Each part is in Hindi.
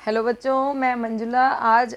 हेलो बच्चों, मैं मंजुला। आज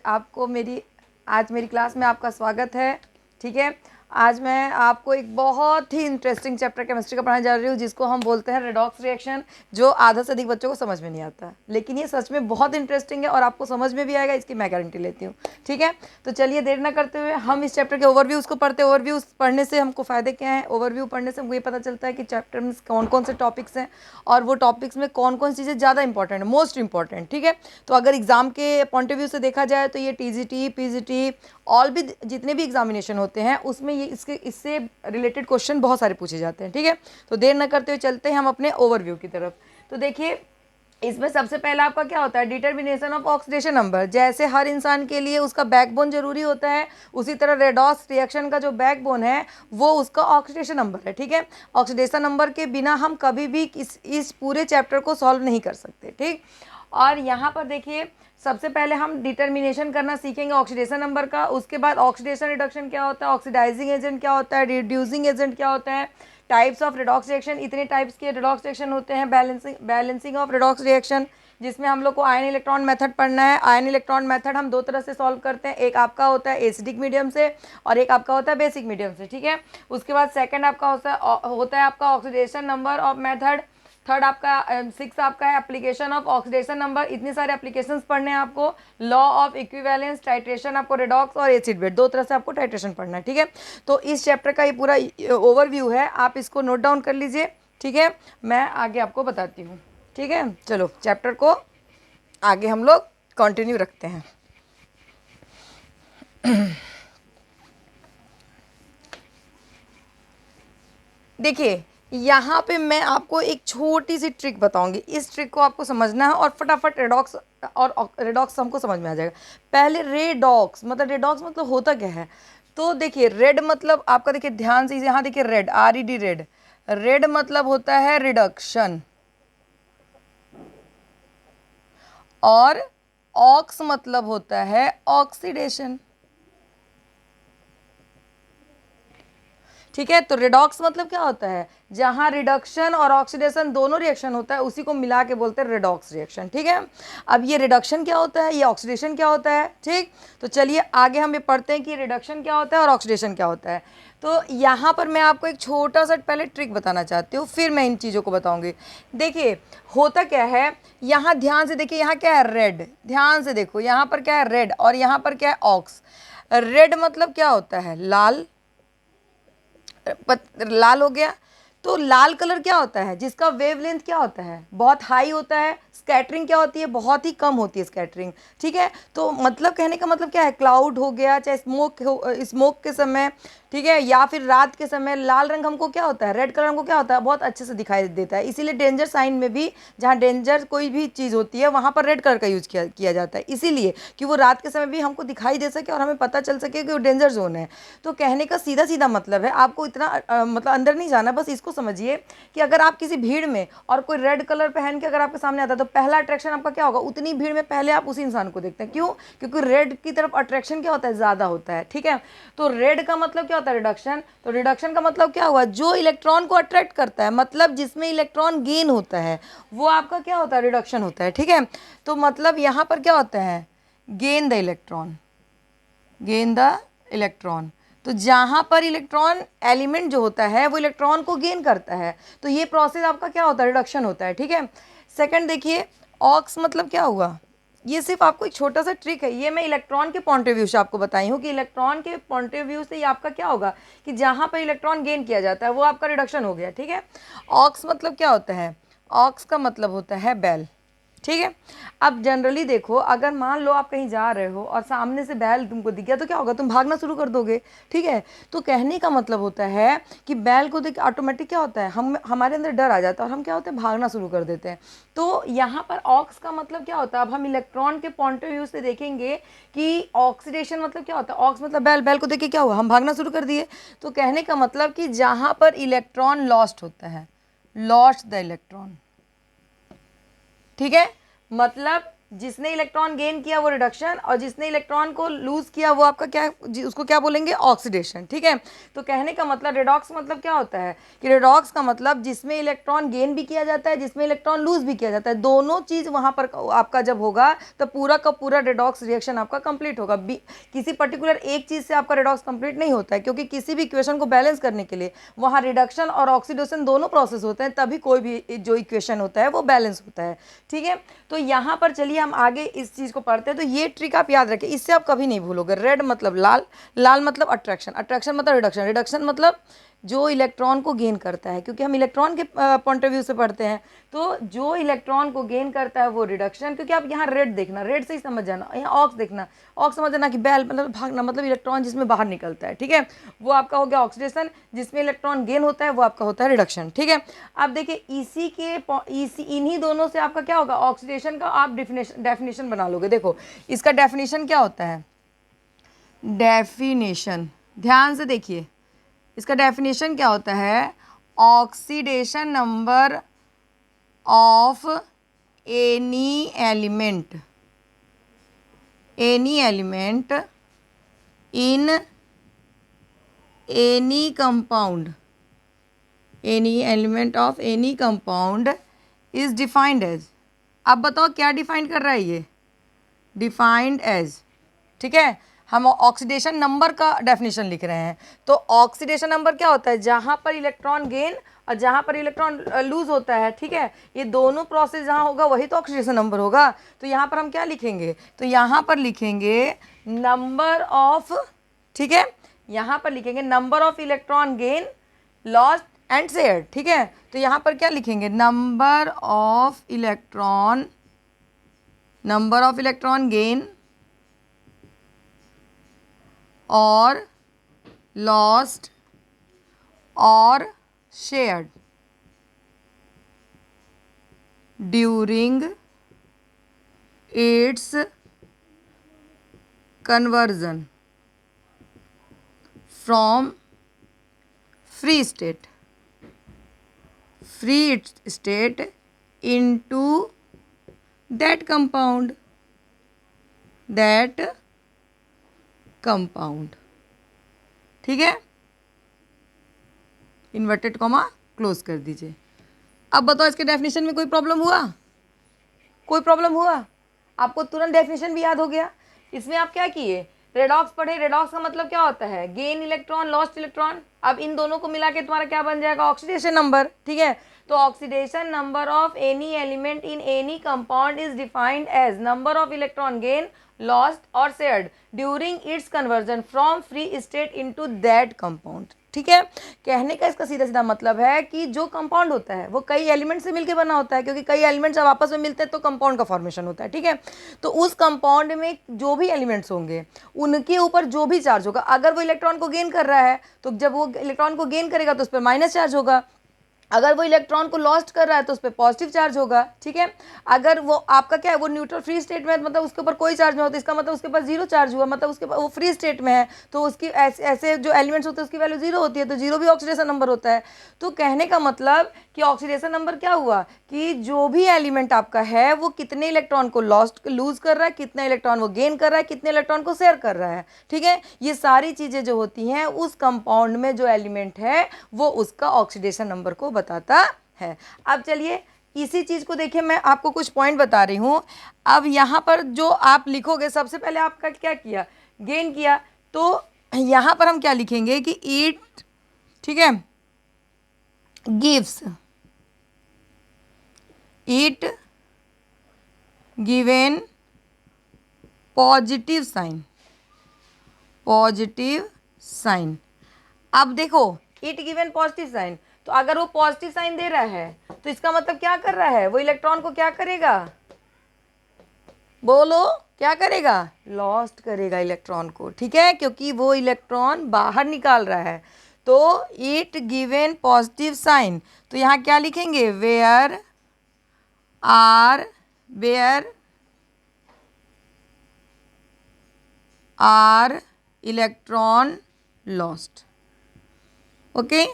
मेरी क्लास में आपका स्वागत है। ठीक है। आज मैं आपको एक बहुत ही इंटरेस्टिंग चैप्टर केमिस्ट्री का पढ़ाने जा रही हूँ, जिसको हम बोलते हैं रेडॉक्स रिएक्शन, जो आधा से अधिक बच्चों को समझ में नहीं आता, लेकिन ये सच में बहुत इंटरेस्टिंग है और आपको समझ में भी आएगा, इसकी मैं गारंटी लेती हूँ। ठीक है, तो चलिए देर ना करते हुए हम इस चैप्टर के ओवरव्यू को पढ़ते हैं। ओवरव्यू पढ़ने से हमको फ़ायदे क्या हैं? ओवरव्यू पढ़ने से हमको ये पता चलता है कि चैप्टर में कौन कौन से टॉपिक्स हैं और वो टॉपिक्स में कौन कौन सी चीज़ें ज़्यादा इंपॉर्टेंट है, मोस्ट इंपॉर्टेंट। ठीक है, तो अगर एग्जाम के पॉइंट ऑफ व्यू से देखा जाए तो ये टीजीटी, पीजीटी, ऑल भी जितने भी एग्जामिनेशन होते हैं उसमें ये इससे रिलेटेड क्वेश्चन बहुत सारे पूछे जाते हैं। ठीक है, तो देर न करते हुए चलते हैं हम अपने ओवरव्यू की तरफ। तो देखिए, इसमें सबसे पहला आपका क्या होता है? Determination of oxidation number. जैसे हर इंसान के लिए उसका बैकबोन जरूरी होता है, उसी तरह रेडॉक्स रिएक्शन का जो बैकबोन है वो उसका ऑक्सीडेशन नंबर है। ठीक है, ऑक्सीडेशन नंबर के बिना हम कभी भी इस पूरे चैप्टर को सॉल्व नहीं कर सकते। ठीक, और यहाँ पर देखिए, सबसे पहले हम डिटर्मिनेशन करना सीखेंगे ऑक्सीडेशन नंबर का। उसके बाद ऑक्सीडेशन रिडक्शन क्या होता है, ऑक्सीडाइजिंग एजेंट क्या होता है, रिड्यूसिंग एजेंट क्या होता है, टाइप्स ऑफ रेडॉक्स रिएक्शन। इतने टाइप्स के रेडॉक्स रिएक्शन होते हैं। बैलेंसिंग ऑफ रेडॉक्स रिएक्शन, जिसमें हम लोग को आयन इलेक्ट्रॉन मेथड पढ़ना है। आयन इलेक्ट्रॉन मेथड हम दो तरह से सॉल्व करते हैं, एक आपका होता है एसिडिक मीडियम से और एक आपका होता है बेसिक मीडियम से। ठीक है, उसके बाद सेकंड आपका होता है आपका oxidation number of method. Third आपका 6 आपका है एप्लीकेशन ऑफ ऑक्सीडेशन नंबर। इतने सारे एप्लीकेशंस पढ़ने हैं आपको। लॉ ऑफ इक्विवेलेंस, टाइट्रेशन आपको रेडॉक्स और एसिड बेस, दो तरह से आपको टाइट्रेशन पढ़ना है। ठीक है, तो इस चैप्टर का ये पूरा ओवरव्यू है, आप इसको नोट डाउन कर लीजिए। ठीक है, मैं आगे आपको बताती हूँ। ठीक है, चलो चैप्टर को आगे हम लोग कंटिन्यू रखते हैं। देखिए, यहाँ पे मैं आपको एक छोटी सी ट्रिक बताऊंगी। इस ट्रिक को आपको समझना है और फटाफट रेडॉक्स हमको समझ में आ जाएगा। पहले रेडॉक्स मतलब होता क्या है? तो देखिए, रेड मतलब आपका, देखिए ध्यान से, यहाँ देखिए रेड, RED, रेड। रेड मतलब होता है रिडक्शन, और ऑक्स मतलब होता है ऑक्सीडेशन। ठीक है, तो रिडॉक्स मतलब क्या होता है? जहां रिडक्शन और ऑक्सीडेशन दोनों रिएक्शन होता है, उसी को मिला के बोलते हैं रिडॉक्स रिएक्शन। ठीक है, अब ये रिडक्शन क्या होता है, ये ऑक्सीडेशन क्या होता है? ठीक, तो चलिए आगे हम ये पढ़ते हैं कि रिडक्शन क्या होता है और ऑक्सीडेशन क्या होता है। तो यहाँ पर मैं आपको एक छोटा सा पहले ट्रिक बताना चाहती हूँ, फिर मैं इन चीज़ों को बताऊंगी। देखिए, होता क्या है, यहाँ ध्यान से देखिए, यहाँ क्या है? रेड। ध्यान से देखो, यहाँ पर क्या है? रेड, और यहाँ पर क्या है? ऑक्स। रेड मतलब क्या होता है? लाल। लाल हो गया। तो लाल कलर क्या होता है? जिसका वेवलेंथ क्या होता है? बहुत हाई होता है। स्कैटरिंग क्या होती है? बहुत ही कम होती है स्कैटरिंग। ठीक है, तो मतलब कहने का मतलब क्या है? क्लाउड हो गया, चाहे स्मोक के समय, ठीक है, या फिर रात के समय, लाल रंग हमको क्या होता है? रेड कलर हमको क्या होता है? बहुत अच्छे से दिखाई देता है। इसीलिए डेंजर साइन में भी, जहाँ डेंजर कोई भी चीज़ होती है, वहाँ पर रेड कलर का यूज किया जाता है, इसीलिए कि वो रात के समय भी हमको दिखाई दे सके और हमें पता चल सके कि वो डेंजर जोन है। तो कहने का सीधा सीधा मतलब है, आपको इतना मतलब अंदर नहीं जाना, बस इसको समझिए कि अगर आप किसी भीड़ में और कोई रेड कलर पहन के अगर आपके सामने आता है, तो पहला अट्रैक्शन आपका क्या होगा? उतनी भीड़ में पहले आप उसी इंसान को देखते हैं। क्यों? क्योंकि रेड की तरफ अट्रैक्शन क्या होता है? ज़्यादा होता है। ठीक है, तो रेड का मतलब क्या होता है? रिडक्शन। तो रिडक्शन का मतलब क्या हुआ? जो इलेक्ट्रॉन को अट्रैक्ट करता है, मतलब जिसमें इलेक्ट्रॉन गेन होता है, वो आपका क्या होता है? रिडक्शन होता है। ठीक है, तो मतलब यहाँ पर क्या होता है? Gain the electron, gain the electron. तो जहां पर इलेक्ट्रॉन एलिमेंट जो होता है वो इलेक्ट्रॉन को गेन करता है, तो ये प्रोसेस आपका क्या होता है? रिडक्शन होता है। ठीक है, सेकंड देखिए, ऑक्स मतलब क्या हुआ? ये सिर्फ आपको एक छोटा सा ट्रिक है, ये मैं इलेक्ट्रॉन के पॉइंट ऑफ व्यू से आपको बताई हूँ कि इलेक्ट्रॉन के पॉइंट ऑफ व्यू से ये आपका क्या होगा कि जहां पर इलेक्ट्रॉन गेन किया जाता है वो आपका रिडक्शन हो गया। ठीक है, ऑक्स मतलब क्या होता है? ऑक्स का मतलब होता है बैल। ठीक है, अब जनरली देखो, अगर मान लो आप कहीं जा रहे हो और सामने से बैल तुमको दिख गया, तो क्या होगा? तुम भागना शुरू कर दोगे। ठीक है, तो कहने का मतलब होता है कि बैल को देख ऑटोमेटिक क्या होता है, हमारे अंदर डर आ जाता है और हम क्या होते हैं? भागना शुरू कर देते हैं। तो यहाँ पर ऑक्स का मतलब क्या होता है? अब हम इलेक्ट्रॉन के पॉइंट ऑफ व्यू से देखेंगे कि ऑक्सीडेशन मतलब क्या होता है? ऑक्स मतलब बैल, बैल को देख के क्या हुआ? हम भागना शुरू कर दिए। तो कहने का मतलब कि जहाँ पर इलेक्ट्रॉन लॉस्ट होता है, लॉस्ट द इलेक्ट्रॉन। ठीक है, मतलब जिसने इलेक्ट्रॉन गेन किया वो रिडक्शन, और जिसने इलेक्ट्रॉन को लूज किया वो आपका क्या, उसको क्या बोलेंगे, ऑक्सीडेशन। ठीक है, तो कहने का मतलब रिडॉक्स मतलब क्या होता है कि रिडॉक्स का मतलब जिसमें इलेक्ट्रॉन गेन भी किया जाता है, जिसमें इलेक्ट्रॉन लूज भी किया जाता है, दोनों चीज़ वहाँ पर आपका जब होगा तो पूरा का पूरा रिडॉक्स रिएक्शन आपका कंप्लीट होगा। किसी पर्टिकुलर एक चीज़ से आपका रिडॉक्स कंप्लीट नहीं होता है, क्योंकि किसी भी इक्वेशन को बैलेंस करने के लिए वहाँ रिडक्शन और ऑक्सीडेशन दोनों प्रोसेस होते हैं, तभी कोई भी जो इक्वेशन होता है वो बैलेंस होता है। ठीक है, तो यहाँ पर चलिए हम आगे इस चीज़ को पढ़ते हैं। तो ये ट्रिक आप याद रखें, इससे आप कभी नहीं भूलोगे। रेड मतलब लाल, लाल मतलब अट्रैक्शन, अट्रैक्शन मतलब रिडक्शन, रिडक्शन मतलब जो इलेक्ट्रॉन को गेन करता है, क्योंकि हम इलेक्ट्रॉन के पॉइंट ऑफ व्यू से पढ़ते हैं। तो जो इलेक्ट्रॉन को गेन करता है वो रिडक्शन, क्योंकि आप यहाँ रेड देखना, रेड से ही समझ जाना, यहाँ ऑक्स देखना, ऑक्स समझ जाना कि बैल मतलब भागना, मतलब इलेक्ट्रॉन जिसमें बाहर निकलता है। ठीक है, वो आपका हो गया ऑक्सीडेशन, जिसमें इलेक्ट्रॉन गेन होता है वो आपका होता है रिडक्शन। ठीक है, अब देखिए इन्हीं दोनों से आपका क्या होगा, ऑक्सीडेशन का आप डेफिनेशन बना लोगे। देखो इसका डेफिनेशन क्या होता है, डेफिनेशन ध्यान से देखिए, इसका डेफिनेशन क्या होता है, oxidation number of any element in any compound, any element of any compound is defined as. अब बताओ क्या डिफाइंड कर रहा है ये, डिफाइंड एज। ठीक है, हम ऑक्सीडेशन नंबर का डेफिनेशन लिख रहे हैं। तो ऑक्सीडेशन नंबर क्या होता है, जहाँ पर इलेक्ट्रॉन गेन और जहाँ पर इलेक्ट्रॉन लूज होता है। ठीक है, ये दोनों प्रोसेस जहाँ होगा वही तो ऑक्सीडेशन नंबर होगा। तो यहाँ पर हम क्या लिखेंगे, तो यहाँ पर लिखेंगे नंबर ऑफ, ठीक है, यहाँ पर लिखेंगे number of electron gain, lost and shared. ठीक है, तो यहाँ पर क्या लिखेंगे, नंबर ऑफ इलेक्ट्रॉन गेन और लॉस्ट और shared during its conversion from free state into that compound. ठीक है, इन्वर्टेड कॉमा क्लोज कर दीजिए। अब बताओ इसके डेफिनेशन में कोई प्रॉब्लम हुआ, कोई प्रॉब्लम हुआ, आपको तुरंत डेफिनेशन भी याद हो गया। इसमें आप क्या किए, रेडॉक्स पढ़े, रेडॉक्स का मतलब क्या होता है, गेन इलेक्ट्रॉन लॉस्ट इलेक्ट्रॉन। अब इन दोनों को मिला के तुम्हारा क्या बन जाएगा, ऑक्सीडेशन नंबर। ठीक है, तो oxidation number of any element in any compound is defined as number of electron gain, lost और shared during its conversion from free state into that compound. ठीक है, कहने का इसका सीधा सीधा मतलब है कि जो कंपाउंड होता है वो कई एलिमेंट से मिलकर बना होता है, क्योंकि कई एलिमेंट्स जब आपस में मिलते हैं तो कंपाउंड का फॉर्मेशन होता है। ठीक है, तो उस कंपाउंड में जो भी एलिमेंट्स होंगे उनके ऊपर जो भी चार्ज होगा, अगर वो इलेक्ट्रॉन को गेन कर रहा है तो जब वो इलेक्ट्रॉन को गेन करेगा तो उस पर माइनस चार्ज होगा, अगर वो इलेक्ट्रॉन को लॉस्ट कर रहा है तो उस पर पॉजिटिव चार्ज होगा। ठीक है, अगर वो आपका क्या है, वो न्यूट्रल फ्री स्टेट में है, मतलब उसके ऊपर कोई चार्ज नहीं होता, इसका मतलब उसके पास जीरो चार्ज हुआ, मतलब उसके वो फ्री स्टेट में है, तो उसकी ऐसे जो एलिमेंट्स होते हैं उसकी वैल्यू जीरो होती है, तो जीरो भी ऑक्सीडेशन नंबर होता है। तो कहने का मतलब कि ऑक्सीडेशन नंबर क्या हुआ कि जो भी एलिमेंट आपका है वो कितने इलेक्ट्रॉन को लूज कर रहा है, कितने इलेक्ट्रॉन वो गेन कर रहा है, कितने इलेक्ट्रॉन को शेयर कर रहा है। ठीक है, ये सारी चीज़ें जो होती हैं उस कंपाउंड में जो एलिमेंट है वो उसका ऑक्सीडेशन नंबर को बताता है। अब चलिए इसी चीज़ को देखिए, मैं आपको कुछ पॉइंट बता रही हूँ। अब यहाँ पर जो आप लिखोगे, सबसे पहले आपका क्या किया, गेन किया, तो यहाँ पर हम क्या लिखेंगे कि इट, ठीक है, gives, it given positive sign. अब देखो इट गिवन पॉजिटिव साइन, तो अगर वो पॉजिटिव साइन दे रहा है तो इसका मतलब क्या कर रहा है, वो इलेक्ट्रॉन को क्या करेगा, बोलो क्या करेगा, लॉस्ट करेगा इलेक्ट्रॉन को। ठीक है, क्योंकि वो इलेक्ट्रॉन बाहर निकाल रहा है। तो इट गिवन पॉजिटिव साइन, तो यहाँ क्या लिखेंगे, where are electron lost. Okay,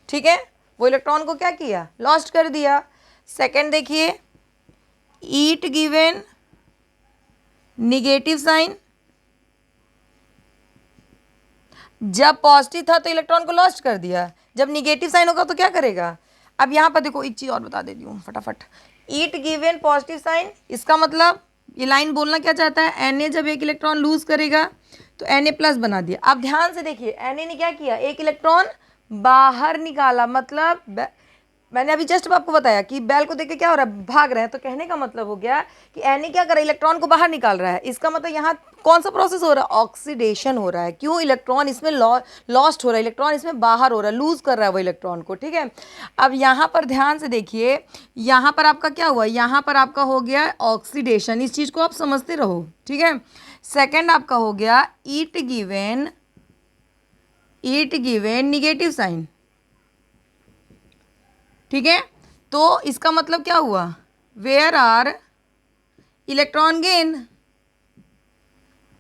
ठीक है, वो इलेक्ट्रॉन को क्या किया, लॉस्ट कर दिया। सेकंड देखिए, ईट गिवन निगेटिव साइन, जब पॉजिटिव था तो इलेक्ट्रॉन को लॉस्ट कर दिया, जब निगेटिव साइन होगा तो क्या करेगा। अब यहाँ पर देखो एक चीज़ और बता देती हूँ फटाफट, ईट गिवन पॉजिटिव साइन, इसका मतलब ये लाइन बोलना क्या चाहता है, Na जब एक इलेक्ट्रॉन लूज करेगा तो Na प्लस बना दिया। अब ध्यान से देखिए Na ने क्या किया, एक इलेक्ट्रॉन बाहर निकाला, मतलब मैंने अभी जस्ट आपको बताया कि बेल को देख के क्या हो रहा है, भाग रहे हैं, तो कहने का मतलब हो गया कि Na क्या कर रहा है, इलेक्ट्रॉन को बाहर निकाल रहा है। इसका मतलब यहाँ कौन सा प्रोसेस हो रहा है, ऑक्सीडेशन हो रहा है। क्यों, इलेक्ट्रॉन इसमें लॉस्ट हो रहा है, इलेक्ट्रॉन इसमें बाहर हो रहा है, लूज कर रहा है वो इलेक्ट्रॉन को, ठीक है। अब यहाँ पर ध्यान से देखिए, यहाँ पर आपका क्या हुआ, यहाँ पर आपका हो गया ऑक्सीडेशन, इस चीज़ को आप समझते रहो, ठीक है। सेकेंड आपका हो गया ईट गिवेन निगेटिव साइन, ठीक है। तो इसका मतलब क्या हुआ, where are electron gain,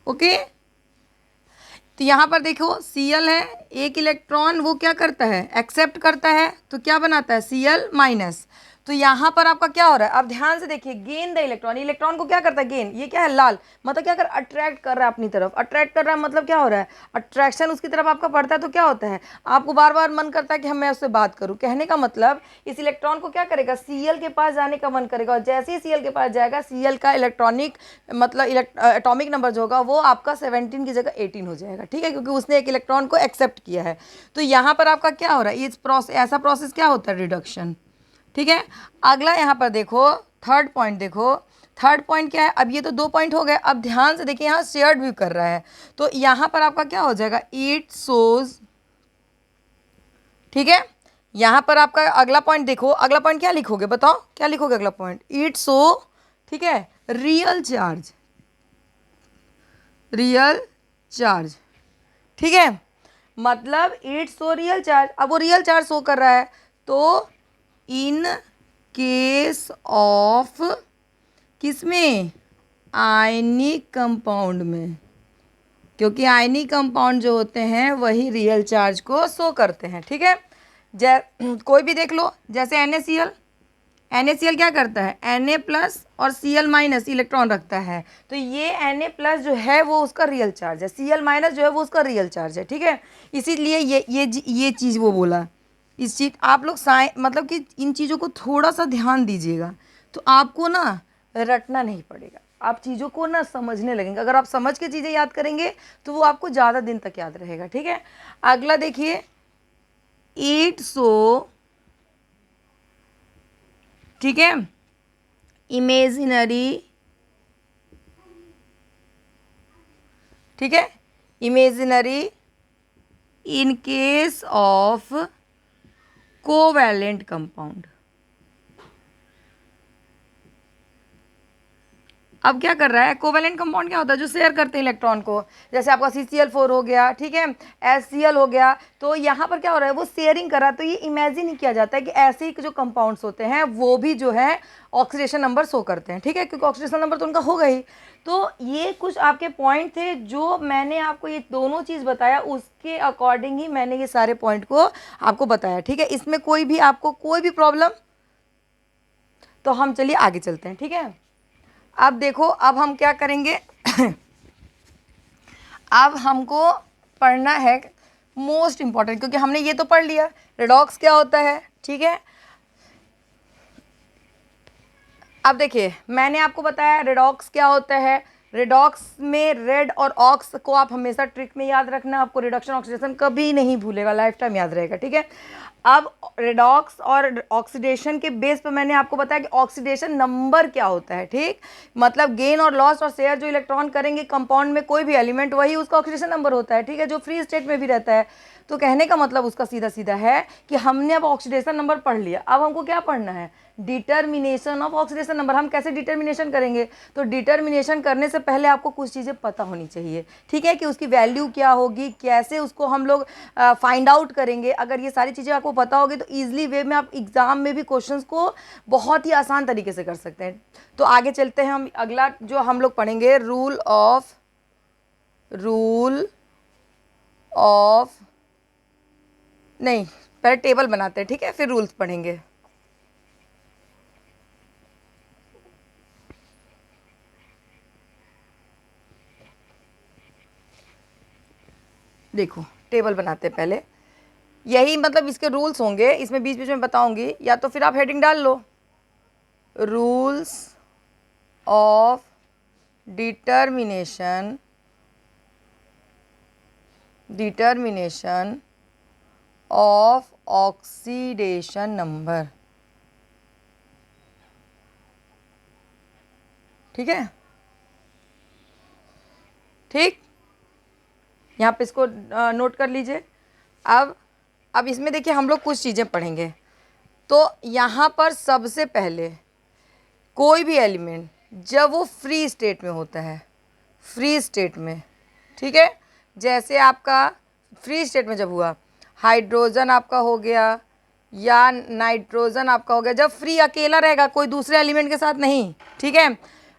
okay. तो यहाँ पर देखो Cl है, एक इलेक्ट्रॉन वो क्या करता है, एक्सेप्ट करता है, तो क्या बनाता है Cl माइनस। तो यहाँ पर आपका क्या हो रहा है, अब ध्यान से देखिए, गेन द इलेक्ट्रॉन, इलेक्ट्रॉन को क्या करता है, गेन, ये क्या है लाल, मतलब क्या कर, अट्रैक्ट कर रहा है अपनी तरफ, अट्रैक्ट कर रहा है, मतलब क्या हो रहा है, अट्रैक्शन उसकी तरफ आपका पड़ता है, तो क्या होता है, आपको बार बार मन करता है कि मैं उससे बात करूं। कहने का मतलब इस इलेक्ट्रॉन को क्या करेगा, Cl के पास जाने का मन करेगा, और जैसे ही Cl के पास जाएगा, Cl का इलेक्ट्रॉनिक मतलब एटॉमिक नंबर जो होगा वो आपका 17 की जगह 18 हो जाएगा, ठीक है, क्योंकि उसने एक इलेक्ट्रॉन को एक्सेप्ट किया है। तो यहाँ पर आपका क्या हो रहा है, इस प्रोसेस, ऐसा प्रोसेस क्या होता है, रिडक्शन, ठीक है। अगला यहाँ पर देखो, थर्ड पॉइंट देखो, थर्ड पॉइंट क्या है, अब ये तो 2 पॉइंट हो गए, अब ध्यान से देखिए यहाँ शेयर्ड भी कर रहा है, तो यहाँ पर आपका क्या हो जाएगा, इट शोज, ठीक है। यहाँ पर आपका अगला पॉइंट देखो, अगला पॉइंट क्या लिखोगे, बताओ क्या लिखोगे अगला पॉइंट, इट शो, ठीक है, रियल चार्ज, रियल चार्ज, ठीक है। मतलब इट शो रियल चार्ज, अब वो रियल चार्ज शो कर रहा है, तो इन केस ऑफ किसमें, आयनिक कंपाउंड में, क्योंकि आयनिक कंपाउंड जो होते हैं वही रियल चार्ज को शो करते हैं, ठीक है। कोई भी देख लो, जैसे NaCl, NaCl क्या करता है, Na प्लस और Cl माइनस इलेक्ट्रॉन रखता है, तो ये Na प्लस जो है वो उसका रियल चार्ज है, Cl माइनस जो है वो उसका रियल चार्ज है, ठीक है। इसीलिए ये चीज़ वो बोला, इस चीज़ आप लोग मतलब कि इन चीज़ों को थोड़ा सा ध्यान दीजिएगा, तो आपको ना रटना नहीं पड़ेगा, आप चीज़ों को ना समझने लगेंगे। अगर आप समझ के चीज़ें याद करेंगे तो वो आपको ज़्यादा दिन तक याद रहेगा, ठीक है। अगला देखिए, ईट सो, ठीक है, इमेजिनरी, ठीक है, imaginary in case of covalent compound. अब क्या कर रहा है, कोवैलेंट कंपाउंड क्या होता है, जो शेयर करते हैं इलेक्ट्रॉन को, जैसे आपका CCl4 हो गया, ठीक है, HCl हो गया, तो यहाँ पर क्या हो रहा है, वो शेयरिंग कर रहा है। तो ये इमेजिन ही किया जाता है कि ऐसे ही जो कंपाउंड्स होते हैं वो भी जो है ऑक्सीडेशन नंबर शो करते हैं, ठीक है, क्योंकि ऑक्सीडेशन नंबर तो उनका होगा ही। तो ये कुछ आपके पॉइंट थे जो मैंने आपको ये दोनों चीज़ बताया, उसके अकॉर्डिंग ही मैंने ये सारे पॉइंट को आपको बताया, ठीक है। इसमें कोई भी आपको कोई भी प्रॉब्लम, तो हम चलिए आगे चलते हैं, ठीक है। अब देखो, अब हम क्या करेंगे अब हमको पढ़ना है मोस्ट इम्पॉर्टेंट, क्योंकि हमने ये तो पढ़ लिया रेडॉक्स क्या होता है, ठीक है। अब देखिए, मैंने आपको बताया रेडॉक्स क्या होता है, रेडॉक्स में रेड और ऑक्स को आप हमेशा ट्रिक में याद रखना, आपको रिडक्शन ऑक्सीडेशन कभी नहीं भूलेगा, लाइफ टाइम याद रहेगा, ठीक है। अब रेडॉक्स और ऑक्सीडेशन के बेस पर मैंने आपको बताया कि ऑक्सीडेशन नंबर क्या होता है, ठीक, मतलब गेन और लॉस और शेयर जो इलेक्ट्रॉन करेंगे कंपाउंड में कोई भी एलिमेंट, वही उसका ऑक्सीडेशन नंबर होता है, ठीक है, जो फ्री स्टेट में भी रहता है। तो कहने का मतलब उसका सीधा सीधा है कि हमने अब ऑक्सीडेशन नंबर पढ़ लिया, अब हमको क्या पढ़ना है, डिटर्मिनेशन ऑफ ऑक्सीडेशन नंबर। हम कैसे डिटर्मिनेशन करेंगे, तो डिटर्मिनेशन करने से पहले आपको कुछ चीज़ें पता होनी चाहिए, ठीक है, कि उसकी वैल्यू क्या होगी, कैसे उसको हम लोग फाइंड आउट करेंगे। अगर ये सारी चीज़ें आपको पता होगी तो ईजिली वे में आप एग्ज़ाम में भी क्वेश्चंस को बहुत ही आसान तरीके से कर सकते हैं। तो आगे चलते हैं, हम अगला जो हम लोग पढ़ेंगे, रूल ऑफ नहीं, पहले टेबल बनाते हैं, ठीक है, फिर रूल्स पढ़ेंगे। देखो टेबल बनाते हैं पहले, यही मतलब इसके रूल्स होंगे, इसमें बीच बीच में बताऊंगी, या तो फिर आप हेडिंग डाल लो, rules of determination of oxidation number. ठीक है, ठीक, यहाँ पे इसको नोट कर लीजिए। अब इसमें देखिए हम लोग कुछ चीज़ें पढ़ेंगे। तो यहाँ पर सबसे पहले कोई भी एलिमेंट जब वो फ्री स्टेट में होता है, फ्री स्टेट में, ठीक है, जैसे आपका फ्री स्टेट में जब हुआ, हाइड्रोजन आपका हो गया या नाइट्रोजन आपका हो गया, जब फ्री अकेला रहेगा कोई दूसरे एलिमेंट के साथ नहीं, ठीक है,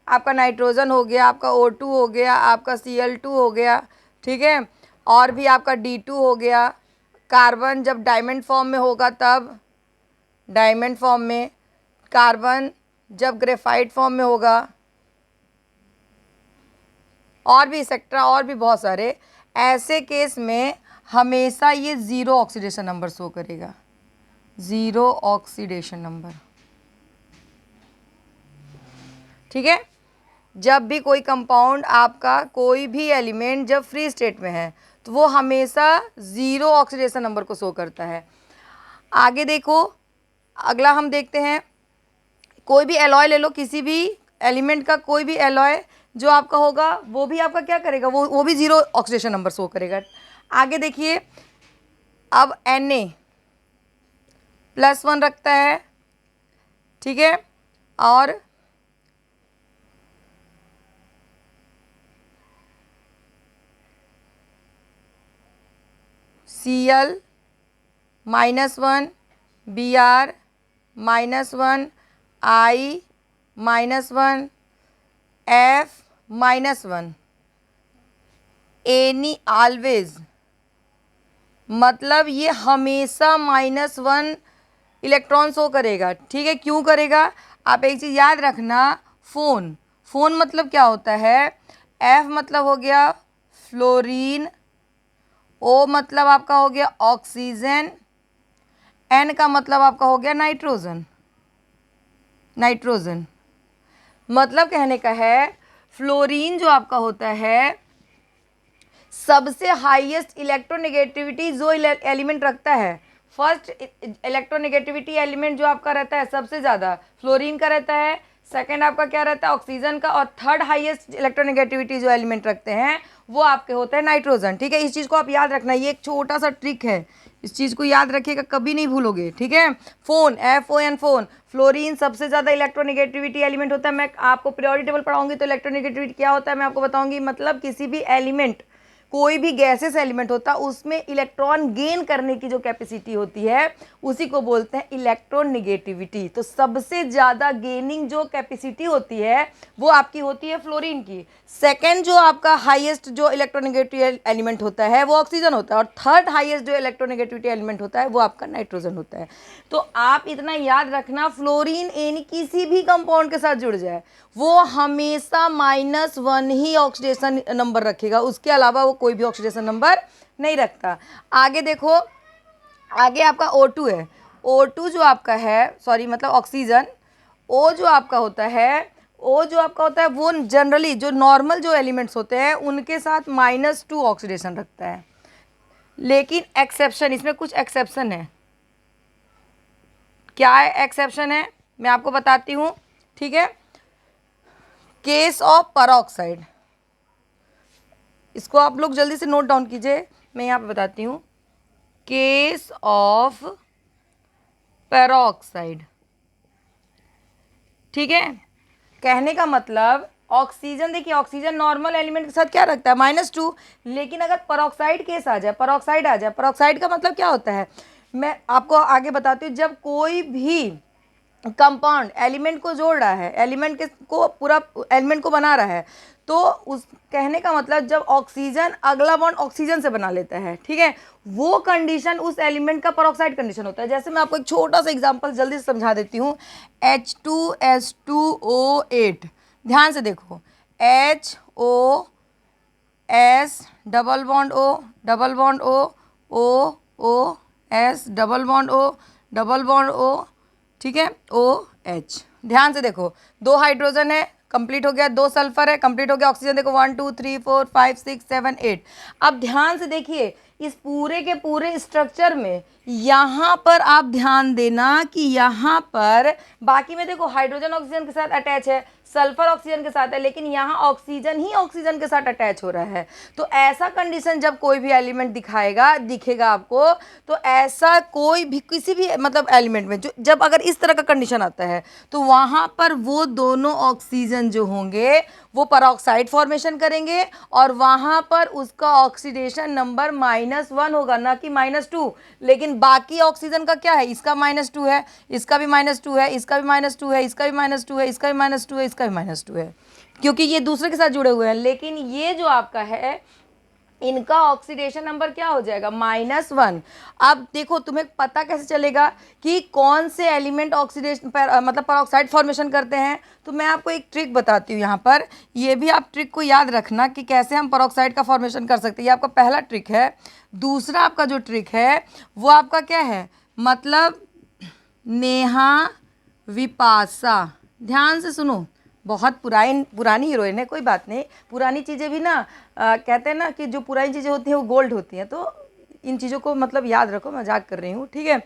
आपका नाइट्रोजन हो गया, आपका O2 हो गया, आपका Cl2 हो गया, ठीक है, और भी आपका D2 हो गया। कार्बन जब डायमंड फॉर्म में होगा तब, डायमंड फॉर्म में, कार्बन जब ग्रेफाइट फॉर्म में होगा, और भी एक्सेट्रा, और भी बहुत सारे, ऐसे केस में हमेशा ये ज़ीरो ऑक्सीडेशन नंबर शो करेगा, ज़ीरो ऑक्सीडेशन नंबर। ठीक है, जब भी कोई कंपाउंड आपका, कोई भी एलिमेंट जब फ्री स्टेट में है तो वो हमेशा ज़ीरो ऑक्सीडेशन नंबर को शो करता है। आगे देखो, अगला हम देखते हैं, कोई भी एलॉय ले लो, किसी भी एलिमेंट का कोई भी एलॉय जो आपका होगा वो भी आपका क्या करेगा, वो भी ज़ीरो ऑक्सीडेशन नंबर शो करेगा। आगे देखिए, अब Na+1 रखता है, ठीक है, और Cl-1, Br-1, I-1, F-1, any always, मतलब ये हमेशा -1 इलेक्ट्रॉन शो करेगा। ठीक है, क्यों करेगा, आप एक चीज़ याद रखना, फोन मतलब क्या होता है, F मतलब हो गया फ्लोरीन, O मतलब आपका हो गया ऑक्सीजन, N का मतलब आपका हो गया नाइट्रोजन। मतलब कहने का है, फ्लोरीन जो आपका होता है सबसे हाईएस्ट इलेक्ट्रोनेगेटिविटी जो एलिमेंट रखता है, फर्स्ट इलेक्ट्रोनेगेटिविटी एलिमेंट जो आपका रहता है सबसे ज़्यादा फ्लोरीन का रहता है, सेकंड आपका क्या रहता है ऑक्सीजन का, और थर्ड हाईएस्ट इलेक्ट्रोनेगेटिविटी जो एलिमेंट रखते हैं वो आपके होते हैं नाइट्रोजन। ठीक है, इस चीज़ को आप याद रखना, ये एक छोटा सा ट्रिक है, इस चीज़ को याद रखिएगा, कभी नहीं भूलोगे। ठीक है, FON, फ्लोरीन सबसे ज़्यादा इलेक्ट्रोनेगेटिविटी एलिमेंट होता है। मैं आपको पीरियोडिक टेबल पढ़ाऊंगी तो इलेक्ट्रोनेगेटिविटी क्या होता है मैं आपको बताऊंगी, मतलब किसी भी एलिमेंट, कोई भी गैसेस एलिमेंट होता है उसमें इलेक्ट्रॉन गेन करने की जो कैपेसिटी होती है उसी को बोलते हैं इलेक्ट्रोनेगेटिविटी। तो सबसे ज़्यादा गेनिंग जो कैपेसिटी होती है वो आपकी होती है फ्लोरीन की। सेकंड जो आपका हाईएस्ट जो इलेक्ट्रोनेगेटिव एलिमेंट होता है वो ऑक्सीजन होता है, और थर्ड हाईएस्ट जो इलेक्ट्रोनेगेटिविटी एलिमेंट होता है वो आपका नाइट्रोजन होता है। तो आप इतना याद रखना, फ्लोरीन यानी किसी भी कंपाउंड के साथ जुड़ जाए वो हमेशा -1 ही ऑक्सीडेशन नंबर रखेगा, उसके अलावा वो कोई भी ऑक्सीडेशन नंबर नहीं रखता। आगे देखो, आगे आपका O2 है, O2 जो आपका है, सॉरी मतलब ऑक्सीजन, O जो आपका होता है, O जो आपका होता है वो जनरली जो नॉर्मल जो एलिमेंट्स होते हैं उनके साथ -2 ऑक्सीडेशन रखता है, लेकिन एक्सेप्शन, इसमें कुछ एक्सेप्शन है। क्या एक्सेप्शन है मैं आपको बताती हूँ। ठीक है, केस ऑफ परऑक्साइड, इसको आप लोग जल्दी से नोट डाउन कीजिए, मैं यहाँ पे बताती हूँ। केस ऑफ पेरोक्साइड, ठीक है, कहने का मतलब ऑक्सीजन, देखिए ऑक्सीजन नॉर्मल एलिमेंट के साथ क्या रखता है -2, लेकिन अगर पेरोक्साइड केस आ जाए, पेरोक्साइड आ जाए, पेरोक्साइड का मतलब क्या होता है मैं आपको आगे बताती हूँ। जब कोई भी कंपाउंड एलिमेंट को जोड़ रहा है, एलिमेंट के को पूरा एलिमेंट को बना रहा है, तो उस कहने का मतलब जब ऑक्सीजन अगला बॉन्ड ऑक्सीजन से बना लेता है, ठीक है, वो कंडीशन उस एलिमेंट का पेरोक्साइड कंडीशन होता है। जैसे मैं आपको एक छोटा सा एग्जांपल जल्दी से समझा देती हूँ, H2S2O8, ध्यान से देखो, HO S double bond O double bond O S double bond O double bond O, ठीक है, ओ एच। ध्यान से देखो, 2 हाइड्रोजन है, कंप्लीट हो गया, 2 सल्फर है, कंप्लीट हो गया, ऑक्सीजन देखो 1 2 3 4 5 6 7 8। अब ध्यान से देखिए इस पूरे के पूरे स्ट्रक्चर में यहाँ पर आप ध्यान देना कि यहाँ पर बाकी में देखो हाइड्रोजन ऑक्सीजन के साथ अटैच है, सल्फर ऑक्सीजन के साथ है, लेकिन यहाँ ऑक्सीजन ही ऑक्सीजन के साथ अटैच हो रहा है। तो ऐसा कंडीशन जब कोई भी एलिमेंट दिखेगा आपको, तो ऐसा कोई भी किसी भी मतलब एलिमेंट में जो जब अगर इस तरह का कंडीशन आता है तो वहाँ पर वो दोनों ऑक्सीजन जो होंगे वो परऑक्साइड फॉर्मेशन करेंगे और वहाँ पर उसका ऑक्सीडेशन नंबर -1 होगा, ना कि -2। लेकिन बाकी ऑक्सीजन का क्या है, इसका -2 है, इसका भी -2 है, इसका भी -2 है, इसका भी -2 है, इसका भी -2 है, इसका भी -2 है, क्योंकि ये दूसरे के साथ जुड़े हुए हैं। लेकिन ये जो आपका है इनका ऑक्सीडेशन नंबर क्या हो जाएगा, -1। अब देखो तुम्हें पता कैसे चलेगा कि कौन से एलिमेंट ऑक्सीडेशन मतलब परऑक्साइड फॉर्मेशन करते हैं। तो मैं आपको एक ट्रिक बताती हूँ यहाँ पर, ये भी आप ट्रिक को याद रखना कि कैसे हम परऑक्साइड का फॉर्मेशन कर सकते हैं। ये आपका पहला ट्रिक है। दूसरा आपका जो ट्रिक है वो आपका क्या है, मतलब नेहा विपाशा, ध्यान से सुनो, बहुत पुरानी हीरोइन है, कोई बात नहीं, पुरानी चीज़ें भी ना कहते हैं ना कि जो पुरानी चीज़ें होती हैं वो गोल्ड होती हैं, तो इन चीज़ों को मतलब याद रखो, मजाक कर रही हूँ, ठीक है।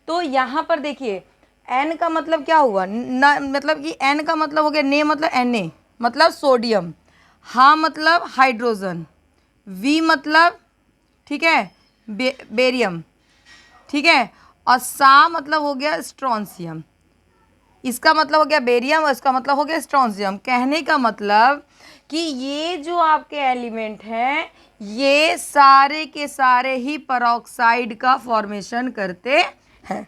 तो यहाँ पर देखिए एन का मतलब क्या हुआ ना, मतलब कि एन का मतलब हो गया, ने मतलब Na मतलब सोडियम, हा मतलब हाइड्रोजन, वी मतलब ठीक है बेरियम, ठीक है, और सा मतलब हो गया स्ट्रॉन्सियम। इसका मतलब हो गया बेरियम और इसका मतलब हो गया स्ट्रॉन्सियम। कहने का मतलब कि ये जो आपके एलिमेंट हैं ये सारे के सारे ही परऑक्साइड का फॉर्मेशन करते हैं,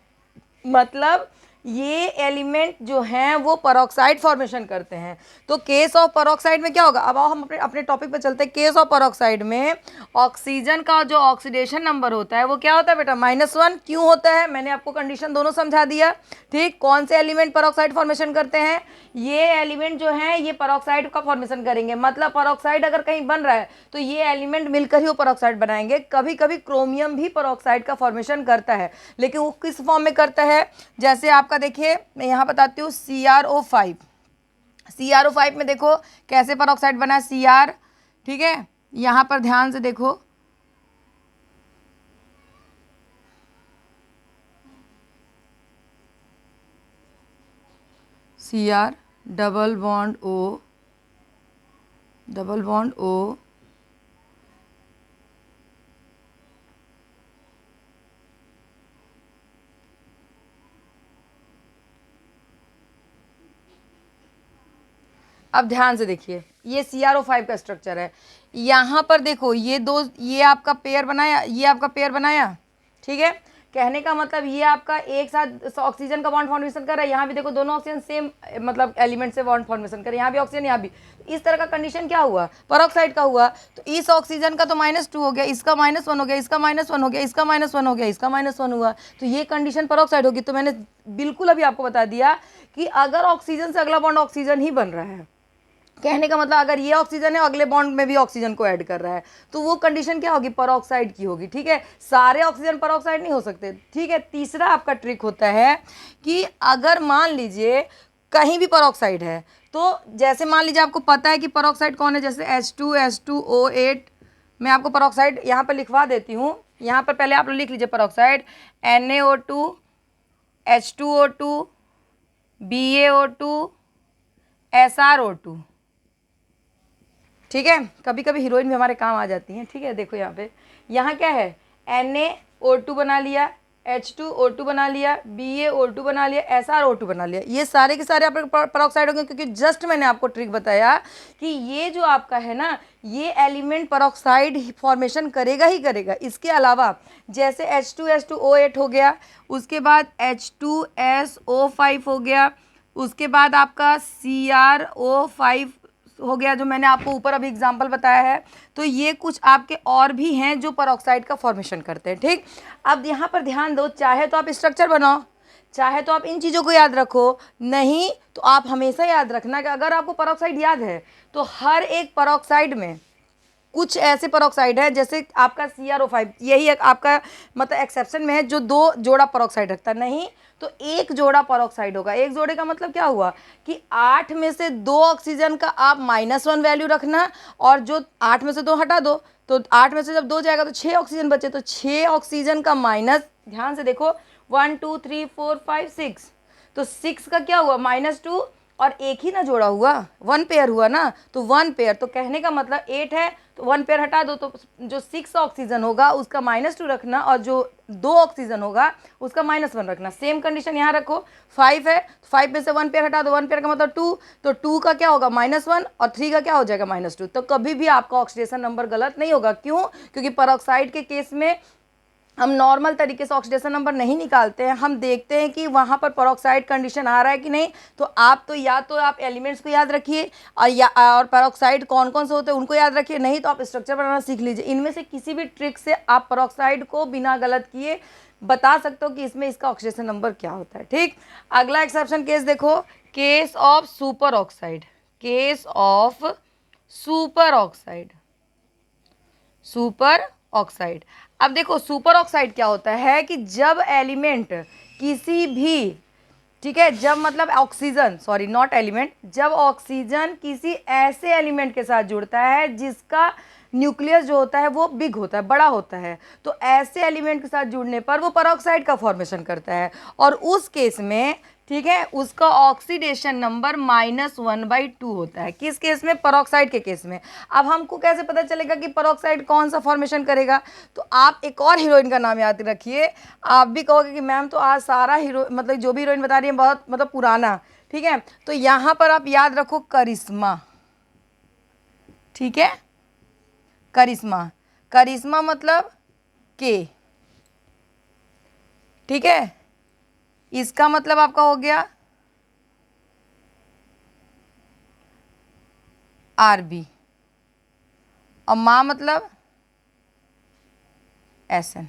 मतलब ये एलिमेंट जो हैं वो परऑक्साइड फॉर्मेशन करते हैं। तो केस ऑफ परऑक्साइड में क्या होगा, अब आओ हम अपने अपने टॉपिक पे चलते हैं। केस ऑफ परऑक्साइड में ऑक्सीजन का जो ऑक्सीडेशन नंबर होता है वो क्या होता है बेटा, -1। क्यों होता है, मैंने आपको कंडीशन दोनों समझा दिया, ठीक। कौन से एलिमेंट परऑक्साइड फॉर्मेशन करते हैं, ये एलिमेंट जो है ये परऑक्साइड का फॉर्मेशन करेंगे, मतलब परऑक्साइड अगर कहीं बन रहा है तो ये एलिमेंट मिलकर ही वो परऑक्साइड बनाएंगे। कभी कभी क्रोमियम भी परऑक्साइड का फॉर्मेशन करता है, लेकिन वो किस फॉर्म में करता है, जैसे आपका देखिए मैं यहाँ बताती हूँ CrO5। CrO5 में देखो कैसे परऑक्साइड बना है, Cr, ठीक है, यहाँ पर ध्यान से देखो, Cr double bond O double bond O, अब ध्यान से देखिए ये CrO5 का स्ट्रक्चर है। यहाँ पर देखो ये दो, ये आपका पेयर बनाया, ये आपका पेयर बनाया, ठीक है। कहने का मतलब ये आपका एक साथ ऑक्सीजन का बॉन्ड फॉर्मेशन कर रहा है, यहाँ भी देखो दोनों ऑक्सीजन सेम मतलब एलिमेंट से बॉन्ड फॉर्मेशन कर रहे हैं, यहाँ भी ऑक्सीजन यहाँ भी। इस तरह का कंडीशन क्या हुआ, परऑक्साइड का हुआ। तो इस ऑक्सीजन का तो -2 हो गया, इसका -1 हो गया, इसका -1 हो गया, इसका -1 हो गया, इसका -1 हुआ, तो ये कंडीशन परऑक्साइड होगी। तो मैंने बिल्कुल अभी आपको बता दिया कि अगर ऑक्सीजन से अगला बॉन्ड ऑक्सीजन ही बन रहा है, कहने का मतलब अगर ये ऑक्सीजन है अगले बॉन्ड में भी ऑक्सीजन को ऐड कर रहा है, तो वो कंडीशन क्या होगी, परऑक्साइड की होगी, ठीक है। सारे ऑक्सीजन परऑक्साइड नहीं हो सकते, ठीक है। तीसरा आपका ट्रिक होता है कि अगर मान लीजिए कहीं भी परऑक्साइड है, तो जैसे मान लीजिए आपको पता है कि परऑक्साइड कौन है, जैसे H2SO8, मैं आपको परऑक्साइड यहाँ पर लिखवा देती हूँ। यहाँ पर पहले आप लोग लिख लीजिए peroxide, NaO2, H2O2, BaO2, SrO2, ठीक है। कभी कभी हीरोइन भी हमारे काम आ जाती हैं, ठीक है। देखो यहाँ पे, यहाँ क्या है, NaO2 बना लिया, H2O2 बना लिया, BaO2 बना लिया, SrO2 बना लिया, ये सारे के सारे आपके परऑक्साइड हो गए, क्योंकि जस्ट मैंने आपको ट्रिक बताया कि ये जो आपका है ना ये एलिमेंट परऑक्साइड फॉर्मेशन करेगा ही करेगा। इसके अलावा जैसे H2SO8 हो गया, उसके बाद H2SO5 हो गया, उसके बाद आपका CrO5 हो गया, जो मैंने आपको ऊपर अभी एग्जाम्पल बताया है। तो ये कुछ आपके और भी हैं जो परऑक्साइड का फॉर्मेशन करते हैं, ठीक। अब यहाँ पर ध्यान दो, चाहे तो आप स्ट्रक्चर बनाओ, चाहे तो आप इन चीज़ों को याद रखो, नहीं तो आप हमेशा याद रखना कि अगर आपको परऑक्साइड याद है तो हर एक परऑक्साइड में कुछ ऐसे पेरोक्साइड है जैसे आपका CrO5, यही एक आपका मतलब एक्सेप्शन में है जो 2 जोड़ा पेरोक्साइड रखता है, नहीं तो 1 जोड़ा पेरोक्साइड होगा। 1 जोड़े का मतलब क्या हुआ कि 8 में से 2 ऑक्सीजन का आप -1 वैल्यू रखना, और जो 8 में से 2 हटा दो तो 8 में से जब 2 जाएगा तो 6 ऑक्सीजन बचे, तो 6 ऑक्सीजन का माइनस, ध्यान से देखो 1 2 3 4 5 6, तो 6 का क्या हुआ -2, और एक ही ना जोड़ा हुआ, 1 पेयर हुआ ना, तो 1 पेयर, तो कहने का मतलब 8 है तो 1 पेयर हटा दो, तो जो 6 ऑक्सीजन होगा उसका -2 रखना, और जो 2 ऑक्सीजन होगा उसका -1 रखना। सेम कंडीशन यहाँ रखो, 5 है तो 5 में से 1 पेयर हटा दो, 1 पेयर का मतलब 2, तो 2 का क्या होगा -1, और 3 का क्या हो जाएगा -2। तो कभी भी आपका ऑक्सीडेशन नंबर गलत नहीं होगा। क्यों? क्योंकि पेरोक्साइड के केस में हम नॉर्मल तरीके से ऑक्सीडेशन नंबर नहीं निकालते हैं, हम देखते हैं कि वहाँ पर पेरोक्साइड कंडीशन आ रहा है कि नहीं। तो आप तो या तो आप एलिमेंट्स को याद रखिए और पेरोक्साइड कौन कौन से होते हैं उनको याद रखिए, नहीं तो आप स्ट्रक्चर बनाना सीख लीजिए। इनमें से किसी भी ट्रिक से आप पेरोक्साइड को बिना गलत किए बता सकते हो कि इसमें इसका ऑक्सीडेशन नंबर क्या होता है। ठीक, अगला एक्सेप्शन केस देखो, case of super oxide. Case of super oxide, super oxide. अब देखो सुपर ऑक्साइड क्या होता है कि जब एलिमेंट किसी भी, ठीक है, जब मतलब ऑक्सीजन, सॉरी नॉट एलिमेंट, जब ऑक्सीजन किसी ऐसे एलिमेंट के साथ जुड़ता है जिसका न्यूक्लियस जो होता है वो बिग होता है, बड़ा होता है, तो ऐसे एलिमेंट के साथ जुड़ने पर वो पेरोक्साइड का फॉर्मेशन करता है, और उस केस में, ठीक है, उसका ऑक्सीडेशन नंबर -1/2 होता है। किस केस में? पेरोक्साइड के केस में। अब हमको कैसे पता चलेगा कि पेरोक्साइड कौन सा फॉर्मेशन करेगा? तो आप एक और हीरोइन का नाम याद रखिए। आप भी कहोगे कि मैम तो आज सारा हीरो मतलब जो भी हीरोइन बता रही है बहुत मतलब पुराना, ठीक है, तो यहाँ पर आप याद रखो करिश्मा। ठीक है, करिश्मा, करिश्मा मतलब के, ठीक है, इसका मतलब आपका हो गया RB, और माँ मतलब SN।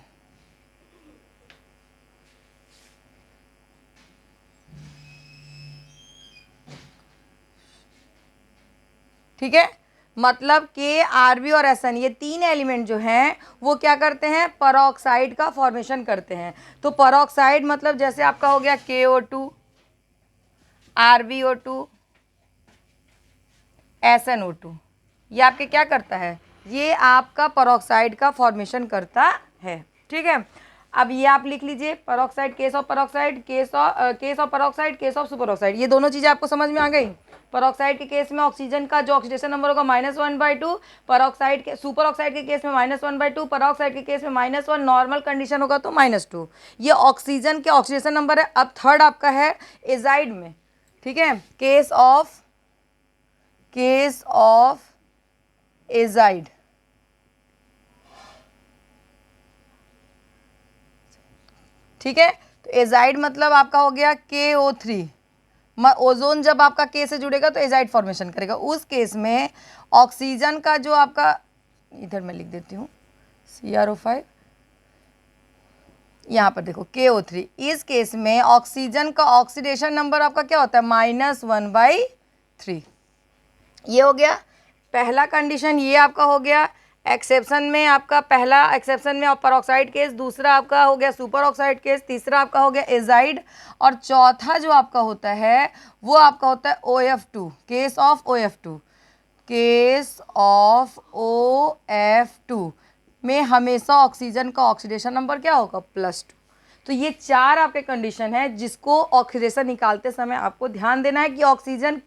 ठीक है, मतलब के, RB और SN, ये 3 एलिमेंट जो हैं वो क्या करते हैं? पेरोक्साइड का फॉर्मेशन करते हैं। तो पेरोक्साइड मतलब जैसे आपका हो गया KO2, RbO2, SnO2, ये आपके क्या करता है? ये आपका पेरोक्साइड का फॉर्मेशन करता है। ठीक है, अब ये आप लिख लीजिए, peroxide, case of peroxide, case of peroxide, case of super oxide. ये दोनों चीज़ें आपको समझ में आ गई। पेरोक्साइड के केस में ऑक्सीजन का जो ऑक्सीडेशन नंबर होगा -1/2, पेरोक्साइड के, सुपर ऑक्साइड के केस में -1/2, पेरोक्साइड के केस में -1, नॉर्मल कंडीशन होगा तो -2। ये ऑक्सीजन के ऑक्सीडेशन नंबर है। अब थर्ड आपका है एजाइड में। ठीक है, केस ऑफ एजाइड। ठीक है, तो एजाइड मतलब आपका हो गया KO3। ओजोन जब आपका के से जुड़ेगा तो एजाइड फॉर्मेशन करेगा। उस केस में ऑक्सीजन का जो आपका, इधर मैं लिख देती हूँ CrO5, यहाँ पर देखो KO3, इस केस में ऑक्सीजन का ऑक्सीडेशन नंबर आपका क्या होता है? -1/3। ये हो गया पहला कंडीशन, ये आपका हो गया एक्सेप्शन में, आपका पहला एक्सेप्शन में पेरोक्साइड केस, दूसरा आपका हो गया सुपर ऑक्साइड केस, तीसरा आपका हो गया एजाइड, और चौथा जो आपका होता है वो आपका होता है OF2, case of OF2। Case of OF2 में हमेशा ऑक्सीजन का ऑक्सीडेशन नंबर क्या होगा? +2। तो ये 4 आपके कंडीशन है जिसको ऑक्सीडेशन निकालते समय आपको ध्यान देना है कि ऑक्सीजन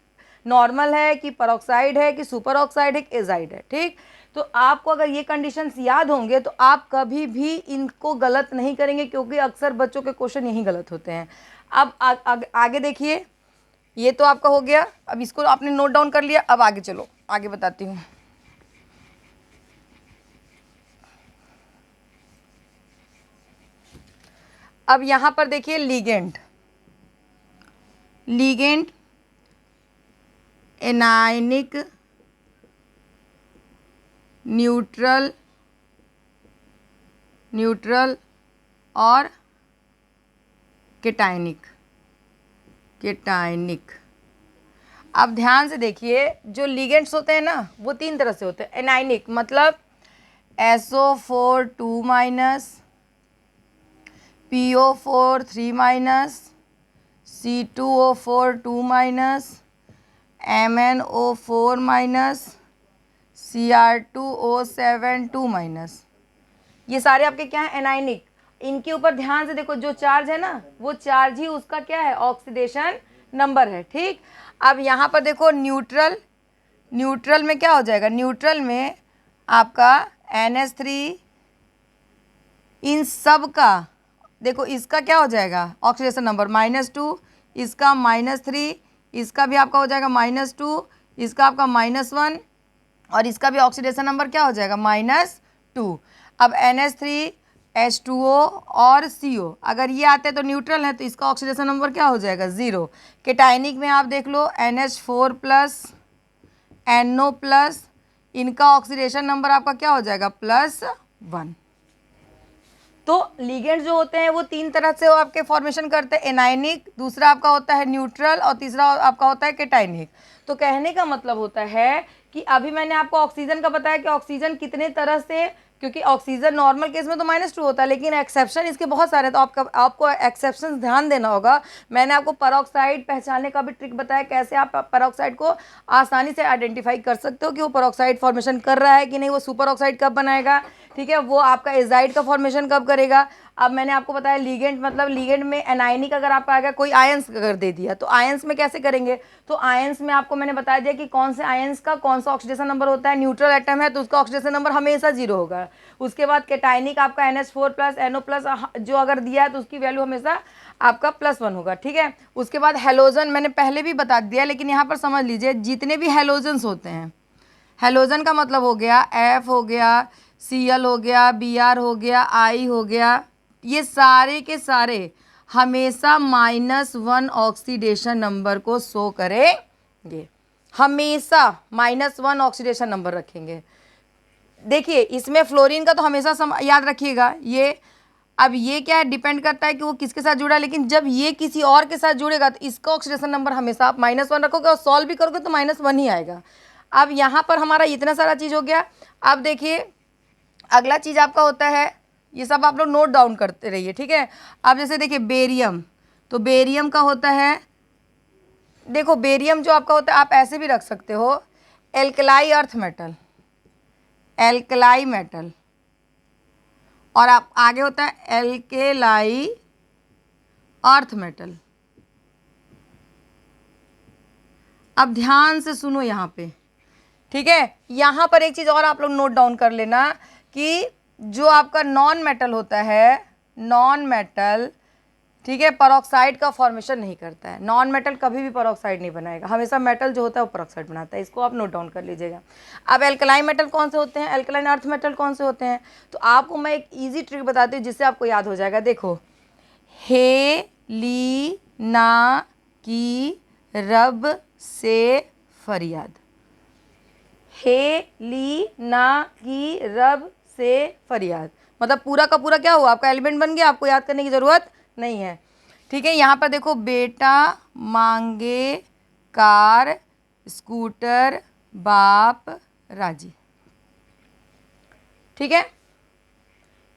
नॉर्मल है कि पेरोक्साइड है कि सुपर ऑक्साइड है कि एजाइड है। ठीक, तो आपको अगर ये कंडीशंस याद होंगे तो आप कभी भी इनको गलत नहीं करेंगे, क्योंकि अक्सर बच्चों के क्वेश्चन यही गलत होते हैं। अब आगे देखिए, ये तो आपका हो गया। अब इसको आपने नोट डाउन कर लिया, अब आगे चलो, आगे बताती हूँ। अब यहाँ पर देखिए लिगेंड, एनायनिक, न्यूट्रल और केटायनिक। अब ध्यान से देखिए, जो लिगेंड्स होते हैं ना वो तीन तरह से होते हैं। एनाइनिक मतलब SO4 2 minus, PO4 3 minus, C2O4 2 minus, MnO4 minus, Cr2O7 2 minus. ये सारे आपके क्या है, एनाइनिक। इनके ऊपर ध्यान से देखो, जो चार्ज है ना वो चार्ज ही उसका क्या है, ऑक्सीडेशन नंबर है। ठीक, अब यहाँ पर देखो न्यूट्रल, न्यूट्रल में क्या हो जाएगा, न्यूट्रल में आपका NH3, इन सब का देखो इसका क्या हो जाएगा ऑक्सीडेशन नंबर -2, इसका -3, इसका भी आपका हो जाएगा -2, इसका आपका -1 और इसका भी ऑक्सीडेशन नंबर क्या हो जाएगा -2। अब NH3 H2O और CO अगर ये आते हैं तो न्यूट्रल है, तो इसका ऑक्सीडेशन नंबर क्या हो जाएगा 0। केटाइनिक में आप देख लो NH4 प्लस NO प्लस, इनका ऑक्सीडेशन नंबर आपका क्या हो जाएगा +1। तो लिगेंड जो होते हैं वो तीन तरह से वो आपके फॉर्मेशन करते हैं, एनायनिक, दूसरा आपका होता है न्यूट्रल और तीसरा आपका होता है केटाइनिक। तो कहने का मतलब होता है कि अभी मैंने आपको ऑक्सीजन का बताया कि ऑक्सीजन कितने तरह से, क्योंकि ऑक्सीजन नॉर्मल केस में तो -2 होता है, लेकिन एक्सेप्शन इसके बहुत सारे हैं, तो आपको एक्सेप्शन ध्यान देना होगा। मैंने आपको पेरोक्साइड पहचानने का भी ट्रिक बताया, कैसे आप पेरोक्साइड को आसानी से आइडेंटिफाई कर सकते हो कि वो पेरोक्साइड फॉर्मेशन कर रहा है कि नहीं, वो सुपर ऑक्साइड कब बनाएगा, ठीक है, वो आपका एजाइड का फॉर्मेशन कब करेगा। अब मैंने आपको बताया लिगेंड, मतलब लिगेंड में एनायनिक अगर आपका आएगा, कोई आयंस अगर दे दिया तो आयंस में कैसे करेंगे, तो आयंस में आपको मैंने बता दिया कि कौन से आयंस का कौन सा ऑक्सीडेशन नंबर होता है। न्यूट्रल एटम है तो उसका ऑक्सीडेशन नंबर हमेशा 0 होगा। उसके बाद केटाइनिक आपका NH4 प्लस NO प्लस जो अगर दिया है तो उसकी वैल्यू हमेशा आपका +1 होगा, ठीक है। उसके बाद हेलोजन मैंने पहले भी बता दिया, लेकिन यहाँ पर समझ लीजिए जितने भी हेलोजन्स होते हैं, हेलोजन का मतलब हो गया F हो गया, Cl हो गया, Br हो गया, I हो गया, ये सारे के सारे हमेशा -1 ऑक्सीडेशन नंबर को शो करेंगे, हमेशा -1 ऑक्सीडेशन नंबर रखेंगे। देखिए इसमें फ्लोरीन का तो हमेशा याद रखिएगा ये, अब ये क्या है, डिपेंड करता है कि वो किसके साथ जुड़ा है, लेकिन जब ये किसी और के साथ जुड़ेगा तो इसका ऑक्सीडेशन नंबर हमेशा आप -1 रखोगे और सॉल्व भी करोगे तो -1 ही आएगा। अब यहाँ पर हमारा इतना सारा चीज़ हो गया। अब देखिए अगला चीज़ आपका होता है, ये सब आप लोग नोट डाउन करते रहिए, ठीक है। अब जैसे देखिए बेरियम, तो बेरियम का होता है, देखो बेरियम जो आपका होता है आप ऐसे भी रख सकते हो, alkali earth metal, alkali metal, और आप आगे होता है एल्केलाई अर्थ मेटल। अब ध्यान से सुनो यहाँ पे, ठीक है, यहाँ पर एक चीज़ और आप लोग नोट डाउन कर लेना कि जो आपका नॉन मेटल होता है, नॉन मेटल, ठीक है, पेरोक्साइड का फॉर्मेशन नहीं करता है। नॉन मेटल कभी भी पेरोक्साइड नहीं बनाएगा, हमेशा मेटल जो होता है वो पेरोक्साइड बनाता है, इसको आप नोट डाउन कर लीजिएगा। अब एल्कलाइन मेटल कौन से होते हैं, एल्कलाइन अर्थ मेटल कौन से होते हैं, तो आपको मैं एक ईजी ट्रिक बताती हूँ जिससे आपको याद हो जाएगा। देखो हे ली ना की रब से फरियाद, हे ली ना की रब से फरियाद, मतलब पूरा का पूरा क्या हुआ, आपका एलिमेंट बन गया, आपको याद करने की ज़रूरत नहीं है, ठीक है। यहाँ पर देखो बेटा मांगे कार स्कूटर बाप राजी, ठीक है,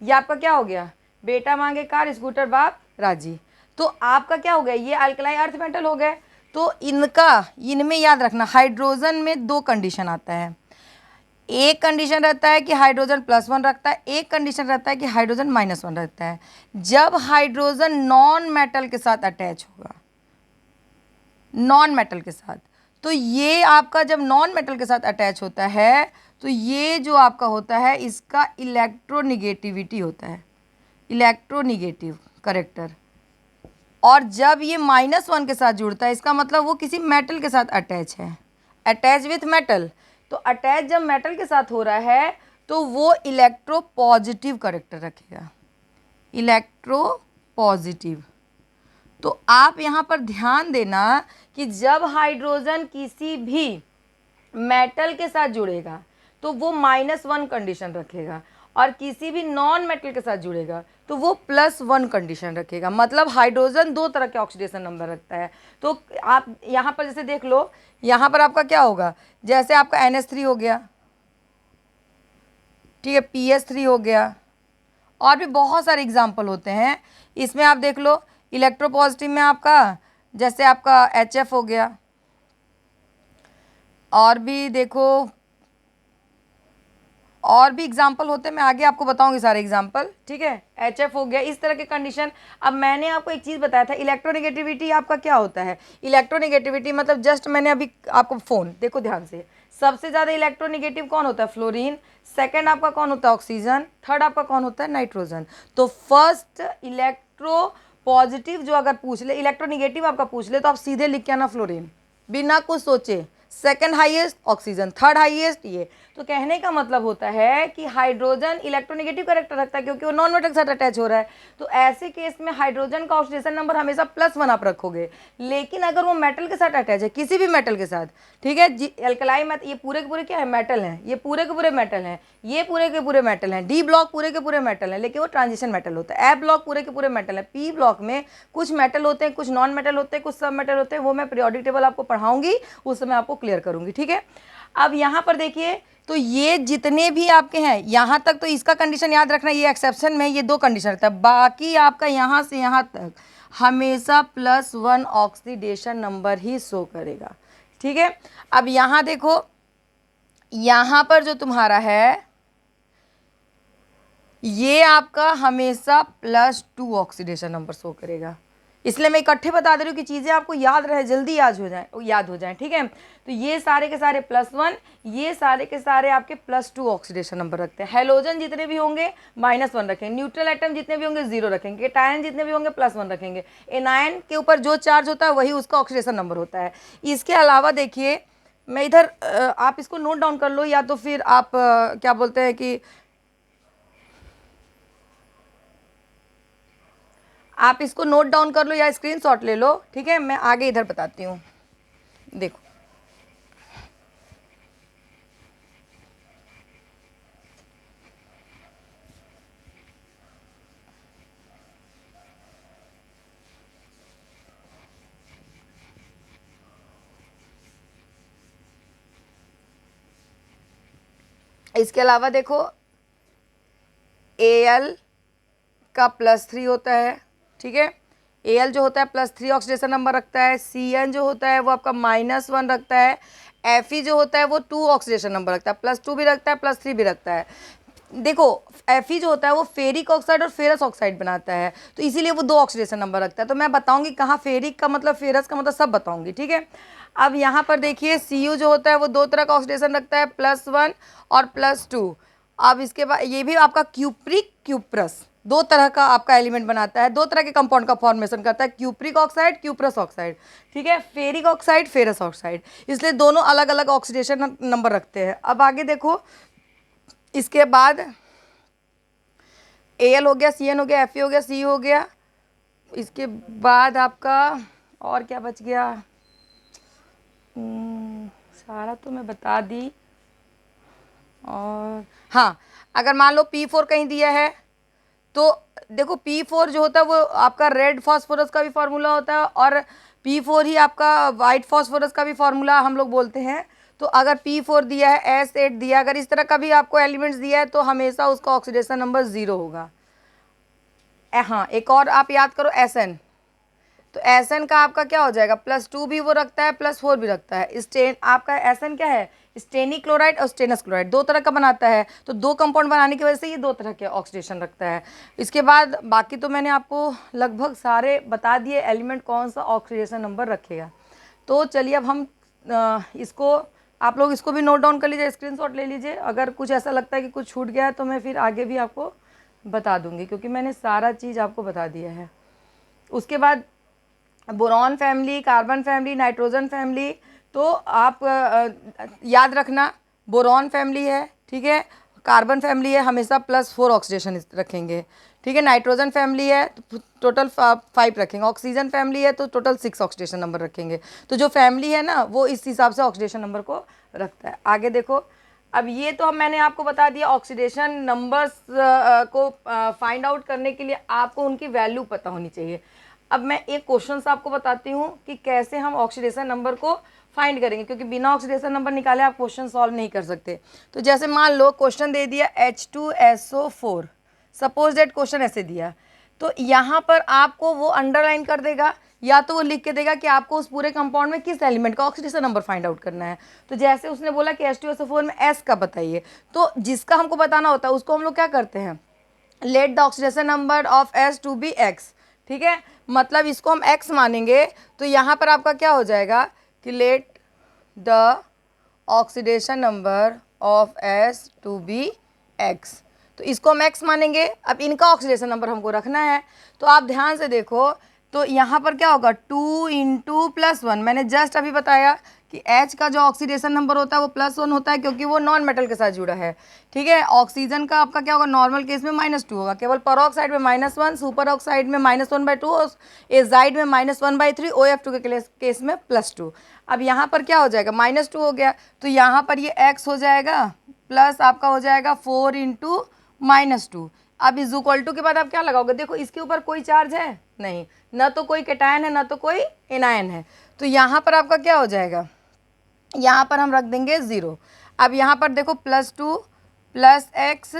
ये आपका क्या हो गया, बेटा मांगे कार स्कूटर बाप राजी। तो आपका क्या हो गया, ये अल्कलाई अर्थ मेटल हो गए। तो इनमें याद रखना हाइड्रोजन में 2 कंडीशन आता है, एक कंडीशन रहता है कि हाइड्रोजन +1 रखता है, एक कंडीशन रहता है कि हाइड्रोजन -1 रखता है। जब हाइड्रोजन नॉन मेटल के साथ अटैच होगा, नॉन मेटल के साथ, तो ये आपका जब नॉन मेटल के साथ अटैच होता है तो ये जो आपका होता है इसका इलेक्ट्रोनिगेटिविटी होता है, इलेक्ट्रोनिगेटिव करेक्टर। और जब ये -1 के साथ जुड़ता है इसका मतलब वो किसी मेटल के साथ अटैच है, अटैच विथ मेटल। तो अटैच जब मेटल के साथ हो रहा है तो वो इलेक्ट्रो पॉजिटिव करेक्टर रखेगा, इलेक्ट्रो पॉजिटिव। तो आप यहाँ पर ध्यान देना कि जब हाइड्रोजन किसी भी मेटल के साथ जुड़ेगा तो वो -1 कंडीशन रखेगा, और किसी भी नॉन मेटल के साथ जुड़ेगा तो वो +1 कंडीशन रखेगा, मतलब हाइड्रोजन दो तरह के ऑक्सीडेशन नंबर रखता है। तो आप यहाँ पर जैसे देख लो, यहाँ पर आपका क्या होगा, जैसे आपका NH3 हो गया, ठीक है, PH3 हो गया, और भी बहुत सारे एग्जाम्पल होते हैं इसमें। आप देख लो इलेक्ट्रोपॉजिटिव में आपका जैसे आपका HF हो गया, और भी देखो और भी एग्जाम्पल होते हैं, मैं आगे आपको बताऊंगी सारे एग्जाम्पल, ठीक है। HF हो गया, इस तरह के कंडीशन। अब मैंने आपको एक चीज़ बताया था, इलेक्ट्रोनेगेटिविटी आपका क्या होता है। इलेक्ट्रोनेगेटिविटी मतलब जस्ट मैंने अभी आपको फ़ोन देखो ध्यान से, सबसे ज़्यादा इलेक्ट्रोनेगेटिव कौन होता है, फ्लोरीन। सेकेंड आपका कौन होता है, ऑक्सीजन। थर्ड आपका कौन होता है, नाइट्रोजन। तो फर्स्ट इलेक्ट्रो पॉजिटिव जो अगर पूछ ले, इलेक्ट्रोनिगेटिव आपका पूछ ले, तो आप सीधे लिख के आना फ्लोरीन, बिना कुछ सोचे। Second highest oxygen, third highest ये। तो कहने का मतलब होता है कि हाइड्रोजन इलेक्ट्रोनेगेटिव कैरेक्टर रखता है क्योंकि वो नॉन मेटल के साथ अटैच हो रहा है। तो ऐसे केस में हाइड्रोजन का ऑक्सीडेशन नंबर हमेशा +1 आप रखोगे। लेकिन अगर वो मेटल के साथ अटैच है, किसी भी मेटल के साथ, ठीक है, एल्कलाई में ये पूरे के पूरे क्या है, मेटल हैं, ये पूरे के पूरे मेटल हैं, ये पूरे के पूरे मेटल हैं। डी ब्लॉक पूरे के पूरे मेटल हैं, लेकिन वो ट्रांजिशन मेटल होता है। ए ब्लॉक पूरे के पूरे मेटल है। पी ब्लॉक में कुछ मेटल होते हैं, कुछ नॉन मेटल होते हैं, कुछ सब मेटल होते हैं। वो मैं पीरियोडिक टेबल आपको पढ़ाऊंगी, उस समय आपको क्लियर करूंगी, ठीक है। अब यहाँ पर देखिए, तो ये जितने भी आपके हैं यहाँ तक, तो इसका कंडीशन याद रखना, ये एक्सेप्शन में ये 2 कंडीशन रहता है। बाकी आपका यहाँ से यहाँ तक हमेशा +1 ऑक्सीडेशन नंबर ही शो करेगा, ठीक है। अब यहाँ देखो, यहाँ पर जो तुम्हारा है ये आपका हमेशा +2 ऑक्सीडेशन नंबर शो करेगा। इसलिए मैं इकट्ठे बता दे रही हूँ कि चीज़ें आपको याद रहे, जल्दी याद हो जाए, ठीक है। तो ये सारे के सारे +1, ये सारे के सारे आपके +2 ऑक्सीडेशन नंबर रखते हैं। हेलोजन जितने भी होंगे -1 रखेंगे, न्यूट्रल एटम जितने भी होंगे 0 रखेंगे, कैटायन जितने भी होंगे +1 रखेंगे। एनायन के ऊपर जो चार्ज होता है वही उसका ऑक्सीडेशन नंबर होता है। इसके अलावा देखिए, मैं इधर आप इसको नोट डाउन कर लो, या तो फिर आप क्या बोलते हैं कि आप इसको नोट डाउन कर लो या स्क्रीनशॉट ले लो, ठीक है। मैं आगे इधर बताती हूँ, देखो। इसके अलावा देखो, Al का +3 होता है, ठीक है। Al जो होता है +3 ऑक्सीडेशन नंबर रखता है। Cn जो होता है वो आपका -1 रखता है। Fe जो होता है वो 2 ऑक्सीडेशन नंबर रखता है, +2 भी रखता है, +3 भी रखता है। देखो Fe जो होता है वो फेरिक ऑक्साइड और फेरस ऑक्साइड बनाता है, तो इसीलिए वो 2 ऑक्सीडेशन नंबर रखता है। तो मैं बताऊंगी कहाँ फेरिक का मतलब, फेरस का मतलब, सब बताऊंगी, ठीक है। अब यहाँ पर देखिए, Cu जो होता है वो 2 तरह का ऑक्सीडेशन रखता है, +1 और +2। अब इसके बाद ये भी आपका क्यूप्रिक क्यूप्रस 2 तरह का आपका एलिमेंट बनाता है, 2 तरह के कंपाउंड का फॉर्मेशन करता है, क्यूप्रिक ऑक्साइड, क्यूप्रस ऑक्साइड, ठीक है। फेरिक ऑक्साइड, फेरस ऑक्साइड, इसलिए दोनों अलग अलग ऑक्सीडेशन नंबर रखते हैं। अब आगे देखो, इसके बाद Al हो गया, Cn हो गया, Fe हो गया, C हो गया। इसके बाद आपका और क्या बच गया, सारा तो मैं बता दी। और हाँ, अगर मान लो P4 कहीं दिया है, तो देखो P4 जो होता है वो आपका रेड फास्फोरस का भी फार्मूला होता है, और P4 ही आपका वाइट फास्फोरस का भी फार्मूला हम लोग बोलते हैं। तो अगर P4 दिया है, S8 दिया, अगर इस तरह का भी आपको एलिमेंट्स दिया है, तो हमेशा उसका ऑक्सीडेशन नंबर 0 होगा। हाँ, एक और आप याद करो, Sn। तो Sn का आपका क्या हो जाएगा, +2 भी वो रखता है, +4 भी रखता है। स्टेन आपका Sn क्या है, स्टेनिक क्लोराइड और स्टेनस क्लोराइड 2 तरह का बनाता है। तो 2 कंपाउंड बनाने की वजह से ये 2 तरह के ऑक्सीडेशन रखता है। इसके बाद बाकी तो मैंने आपको लगभग सारे बता दिए एलिमेंट कौन सा ऑक्सीडेशन नंबर रखेगा। तो चलिए अब हम इसको, आप लोग इसको भी नोट डाउन कर लीजिए, स्क्रीनशॉट ले लीजिए। अगर कुछ ऐसा लगता है कि कुछ छूट गया है तो मैं फिर आगे भी आपको बता दूंगी, क्योंकि मैंने सारा चीज़ आपको बता दिया है। उसके बाद boron family, carbon family, nitrogen family, तो आप याद रखना, बोरॉन फैमिली है, ठीक है, कार्बन फैमिली है, हमेशा +4 ऑक्सीडेशन रखेंगे, ठीक है। नाइट्रोजन फैमिली है तो टोटल 5 रखेंगे। ऑक्सीजन फैमिली है तो टोटल 6 ऑक्सीडेशन नंबर रखेंगे। तो जो फैमिली है ना, वो इस हिसाब से ऑक्सीडेशन नंबर को रखता है। आगे देखो, अब ये तो मैंने आपको बता दिया, ऑक्सीडेशन नंबर्स को फाइंड आउट करने के लिए आपको उनकी वैल्यू पता होनी चाहिए। अब मैं एक क्वेश्चन आपको बताती हूँ कि कैसे हम ऑक्सीडेशन नंबर को फाइंड करेंगे, क्योंकि बिना ऑक्सीडेशन नंबर निकाले आप क्वेश्चन सॉल्व नहीं कर सकते। तो जैसे मान लो क्वेश्चन दे दिया H2SO4, सपोज दैट क्वेश्चन ऐसे दिया, तो यहाँ पर आपको वो अंडरलाइन कर देगा या तो वो लिख के देगा कि आपको उस पूरे कंपाउंड में किस एलिमेंट का ऑक्सीडेशन नंबर फाइंड आउट करना है। तो जैसे उसने बोला कि H2SO4 में S का बताइए, तो जिसका हमको बताना होता है उसको हम लोग क्या करते हैं, let the oxidation number of S to be X, ठीक है, मतलब इसको हम X मानेंगे। तो यहाँ पर आपका क्या हो जाएगा कि let the oxidation number of S to be X, तो इसको हम X मानेंगे। अब इनका ऑक्सीडेशन नंबर हमको रखना है, तो आप ध्यान से देखो, तो यहाँ पर क्या होगा 2 × +1, मैंने जस्ट अभी बताया कि H का जो ऑक्सीडेशन नंबर होता है वो +1 होता है, क्योंकि वो नॉन मेटल के साथ जुड़ा है, ठीक है। ऑक्सीजन का आपका क्या होगा, नॉर्मल केस में -2 होगा, केवल परऑक्साइड में -1, सुपर ऑक्साइड में -1/2 और एजाइड में -1/3, OF2 के केस में +2। अब यहाँ पर क्या हो जाएगा, -2 हो गया, तो यहाँ पर ये X हो जाएगा प्लस आपका हो जाएगा 4 × -2। अब इज इक्वल टू के बाद आप क्या लगाओगे, देखो इसके ऊपर कोई चार्ज है नहीं, ना तो कोई कैटायन है ना तो कोई एनायन है, तो यहाँ पर आपका क्या हो जाएगा, यहाँ पर हम रख देंगे 0। अब यहाँ पर देखो +2 + X,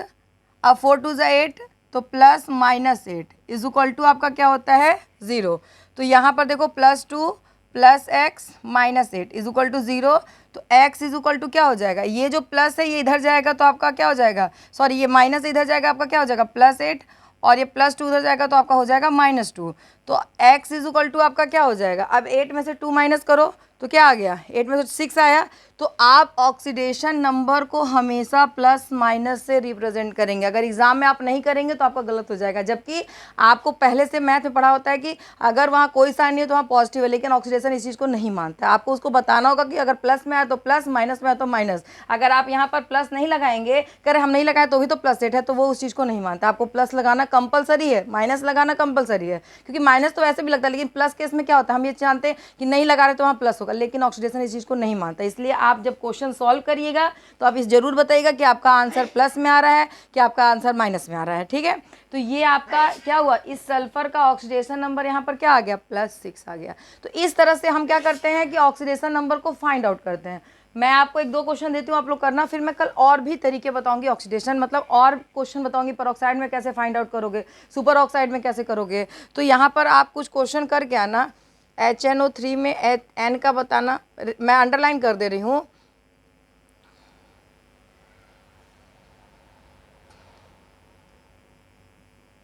अब 4 2 = 8, तो +-8 इज इक्वल टू आपका क्या होता है 0। तो यहाँ पर देखो +2 + X -8 इज इक्वल टू 0, तो X इज इक्वल टू क्या हो जाएगा, ये जो प्लस है ये इधर जाएगा तो आपका क्या हो जाएगा, सॉरी ये माइनस इधर जाएगा, आपका क्या हो जाएगा +8, और ये +2 उधर जाएगा तो आपका हो जाएगा -2। तो X इज इक्वल टू आपका क्या हो जाएगा, अब 8 में से 2 माइनस करो तो क्या आ गया, 8 में से 6 आया। तो आप ऑक्सीडेशन नंबर को हमेशा +- से रिप्रेजेंट करेंगे, अगर एग्जाम में आप नहीं करेंगे तो आपका गलत हो जाएगा, जबकि आपको पहले से मैथ में पढ़ा होता है कि अगर वहाँ कोई साइन नहीं है तो वहाँ पॉजिटिव है, लेकिन ऑक्सीडेशन इस चीज़ को नहीं मानता है। आपको उसको बताना होगा कि अगर प्लस में आए तो प्लस, माइनस में आए तो माइनस। अगर आप यहाँ पर प्लस नहीं लगाएंगे, करें हम नहीं लगाए तो भी तो +8 है, तो वो उस चीज़ को नहीं मानता। आपको प्लस लगाना कंपलसरी है, माइनस लगाना कंपलसरी है, क्योंकि माइनस तो वैसे भी लगता है, लेकिन प्लस केस में क्या होता है, हम ये जानते हैं कि नहीं लगा रहे तो वहाँ प्लस होगा, लेकिन ऑक्सीडेशन इस चीज़ को नहीं मानता। इसलिए आप जब क्वेश्चन सॉल्व करिएगा तो आप इस जरूर बताइएगा कि आपका आंसर प्लस में आ रहा है कि आपका आंसर माइनस में आ रहा है, ठीक है। तो ये आपका क्या हुआ, इस सल्फर का ऑक्सीडेशन नंबर यहाँ पर क्या आ गया, +6 आ गया। तो इस तरह से हम क्या करते हैं कि ऑक्सीडेशन नंबर को फाइंड आउट करते हैं। मैं आपको 1-2 क्वेश्चन देती हूँ, आप लोग करना, फिर मैं कल और भी तरीके बताऊंगी ऑक्सीडेशन, मतलब और क्वेश्चन बताऊंगी, परऑक्साइड में कैसे फाइंड आउट करोगे, सुपर ऑक्साइड में कैसे करोगे। तो यहाँ पर आप कुछ क्वेश्चन करके आना। HNO3 में N का बताना, मैं अंडरलाइन कर दे रही हूँ।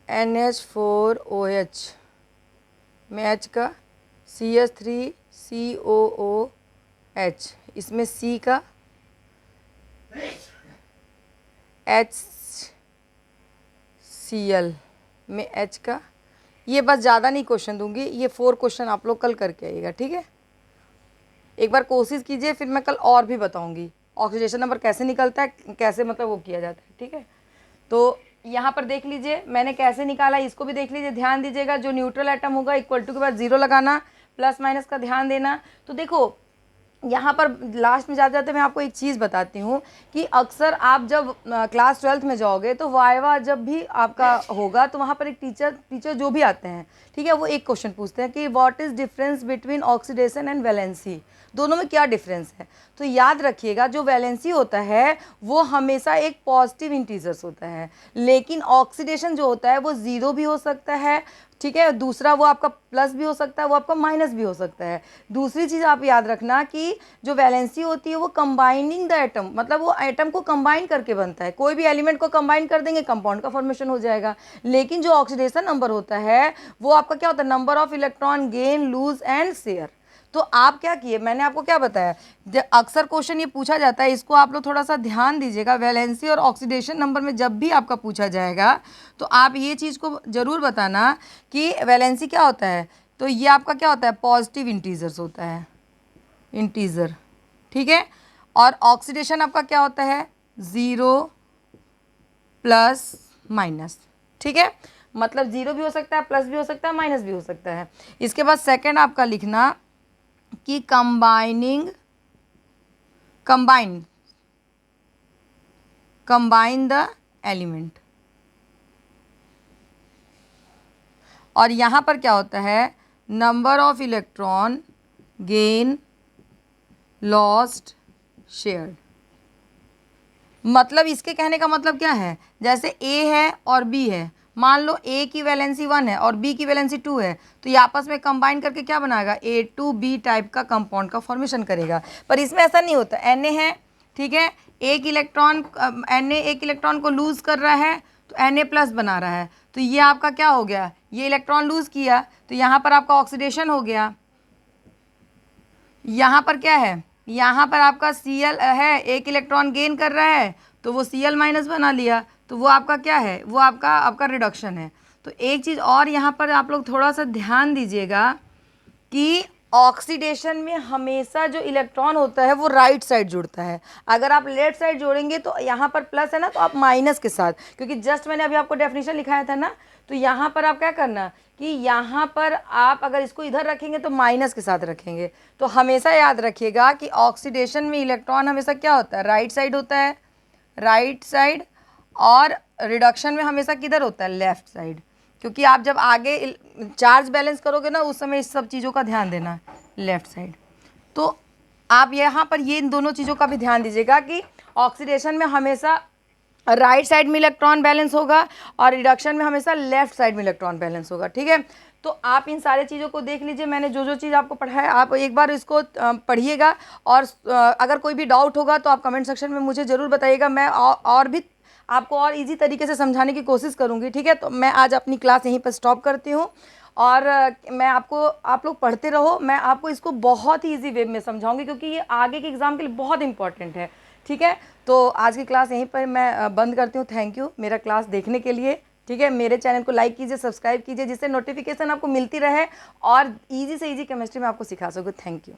NH4OH में H का CH3COOH, इसमें C का HCl में H का, ये बस ज़्यादा नहीं क्वेश्चन दूंगी, ये 4 क्वेश्चन आप लोग कल करके आइएगा, ठीक है। एक बार कोशिश कीजिए, फिर मैं कल और भी बताऊंगी ऑक्सीडेशन नंबर कैसे निकलता है, कैसे मतलब वो किया जाता है, ठीक है। तो यहाँ पर देख लीजिए मैंने कैसे निकाला, इसको भी देख लीजिए, ध्यान दीजिएगा, जो न्यूट्रल एटम होगा इक्वल टू के बाद 0 लगाना, प्लस माइनस का ध्यान देना। तो देखो यहाँ पर लास्ट में जाते जाते मैं आपको एक चीज़ बताती हूँ कि अक्सर आप जब क्लास 12th में जाओगे तो वाइवा जब भी आपका होगा तो वहाँ पर एक टीचर जो भी आते हैं, ठीक है, वो एक क्वेश्चन पूछते हैं कि what is difference between oxidation and valency, दोनों में क्या डिफरेंस है। तो याद रखिएगा, जो वैलेंसी होता है वो हमेशा एक पॉजिटिव इंटीजर्स होता है, लेकिन ऑक्सीडेशन जो होता है वो 0 भी हो सकता है, ठीक है, दूसरा वो आपका प्लस भी हो सकता है, वो आपका माइनस भी हो सकता है। दूसरी चीज़ आप याद रखना कि जो वैलेंसी होती है वो कंबाइनिंग द एटम, मतलब वो एटम को कंबाइन करके बनता है, कोई भी एलिमेंट को कंबाइन कर देंगे कंपाउंड का फॉर्मेशन हो जाएगा। लेकिन जो ऑक्सीडेशन नंबर होता है वो आपका क्या होता है, number of electron gain, lose and share. तो आप क्या किए, मैंने आपको क्या बताया, अक्सर क्वेश्चन ये पूछा जाता है, इसको आप लोग थोड़ा सा ध्यान दीजिएगा। वैलेंसी और ऑक्सीडेशन नंबर में जब भी आपका पूछा जाएगा तो आप ये चीज़ को ज़रूर बताना कि वैलेंसी क्या होता है, तो ये आपका क्या होता है, पॉजिटिव इंटीजर्स होता है, इंटीजर, ठीक है। और ऑक्सीडेशन आपका क्या होता है, 0 प्लस माइनस, ठीक है, मतलब 0 भी हो सकता है, प्लस भी हो सकता है, माइनस भी हो सकता है। इसके बाद सेकंड आपका लिखना कि कंबाइन कंबाइन द एलिमेंट। और यहाँ पर क्या होता है, number of electron gain lost shared. मतलब इसके कहने का मतलब क्या है, जैसे ए है और बी है, मान लो ए की वैलेंसी 1 है और बी की वैलेंसी 2 है, तो ये आपस में कंबाइन करके क्या बनाएगा, A2B टाइप का कंपाउंड का फॉर्मेशन करेगा। पर इसमें ऐसा नहीं होता, Na है, ठीक है, एक इलेक्ट्रॉन Na एक इलेक्ट्रॉन को लूज़ कर रहा है तो Na प्लस बना रहा है, तो ये आपका क्या हो गया, ये इलेक्ट्रॉन लूज़ किया तो यहाँ पर आपका ऑक्सीडेशन हो गया। यहाँ पर क्या है, यहाँ पर आपका Cl है, एक इलेक्ट्रॉन गेन कर रहा है तो वो Cl माइनस बना लिया, तो वो आपका क्या है, वो आपका रिडक्शन है। तो एक चीज़ और यहाँ पर आप लोग थोड़ा सा ध्यान दीजिएगा कि ऑक्सीडेशन में हमेशा जो इलेक्ट्रॉन होता है वो राइट साइड जुड़ता है। अगर आप लेफ्ट साइड जोड़ेंगे तो यहाँ पर प्लस है ना, तो आप माइनस के साथ, क्योंकि जस्ट मैंने अभी आपको डेफिनेशन लिखाया था ना, तो यहाँ पर आप क्या करना कि यहाँ पर आप अगर इसको इधर रखेंगे तो माइनस के साथ रखेंगे। तो हमेशा याद रखिएगा कि ऑक्सीडेशन में इलेक्ट्रॉन हमेशा क्या होता है, राइट साइड होता है, राइट साइड, और रिडक्शन में हमेशा किधर होता है, लेफ्ट साइड। क्योंकि आप जब आगे चार्ज बैलेंस करोगे ना, उस समय इस सब चीज़ों का ध्यान देना, लेफ्ट साइड। तो आप यहाँ पर ये इन दोनों चीज़ों का भी ध्यान दीजिएगा कि ऑक्सीडेशन में हमेशा राइट साइड में इलेक्ट्रॉन बैलेंस होगा और रिडक्शन में हमेशा लेफ्ट साइड में इलेक्ट्रॉन बैलेंस होगा, ठीक है। तो आप इन सारे चीज़ों को देख लीजिए, मैंने जो जो चीज़ आपको पढ़ाया आप एक बार इसको पढ़िएगा, और अगर कोई भी डाउट होगा तो आप कमेंट सेक्शन में मुझे ज़रूर बताइएगा, मैं और भी आपको और इजी तरीके से समझाने की कोशिश करूँगी, ठीक है। तो मैं आज अपनी क्लास यहीं पर स्टॉप करती हूँ, और मैं आप लोग पढ़ते रहो, मैं आपको इसको बहुत ही ईजी वे में समझाऊंगी, क्योंकि ये आगे के एग्ज़ाम के लिए बहुत इंपॉर्टेंट है, ठीक है। तो आज की क्लास यहीं पर मैं बंद करती हूँ। थैंक यू मेरा क्लास देखने के लिए, ठीक है। मेरे चैनल को लाइक कीजिए, सब्सक्राइब कीजिए, जिससे नोटिफिकेशन आपको मिलती रहे और ईजी से ईजी केमिस्ट्री में आपको सिखा सकूँ। Thank you.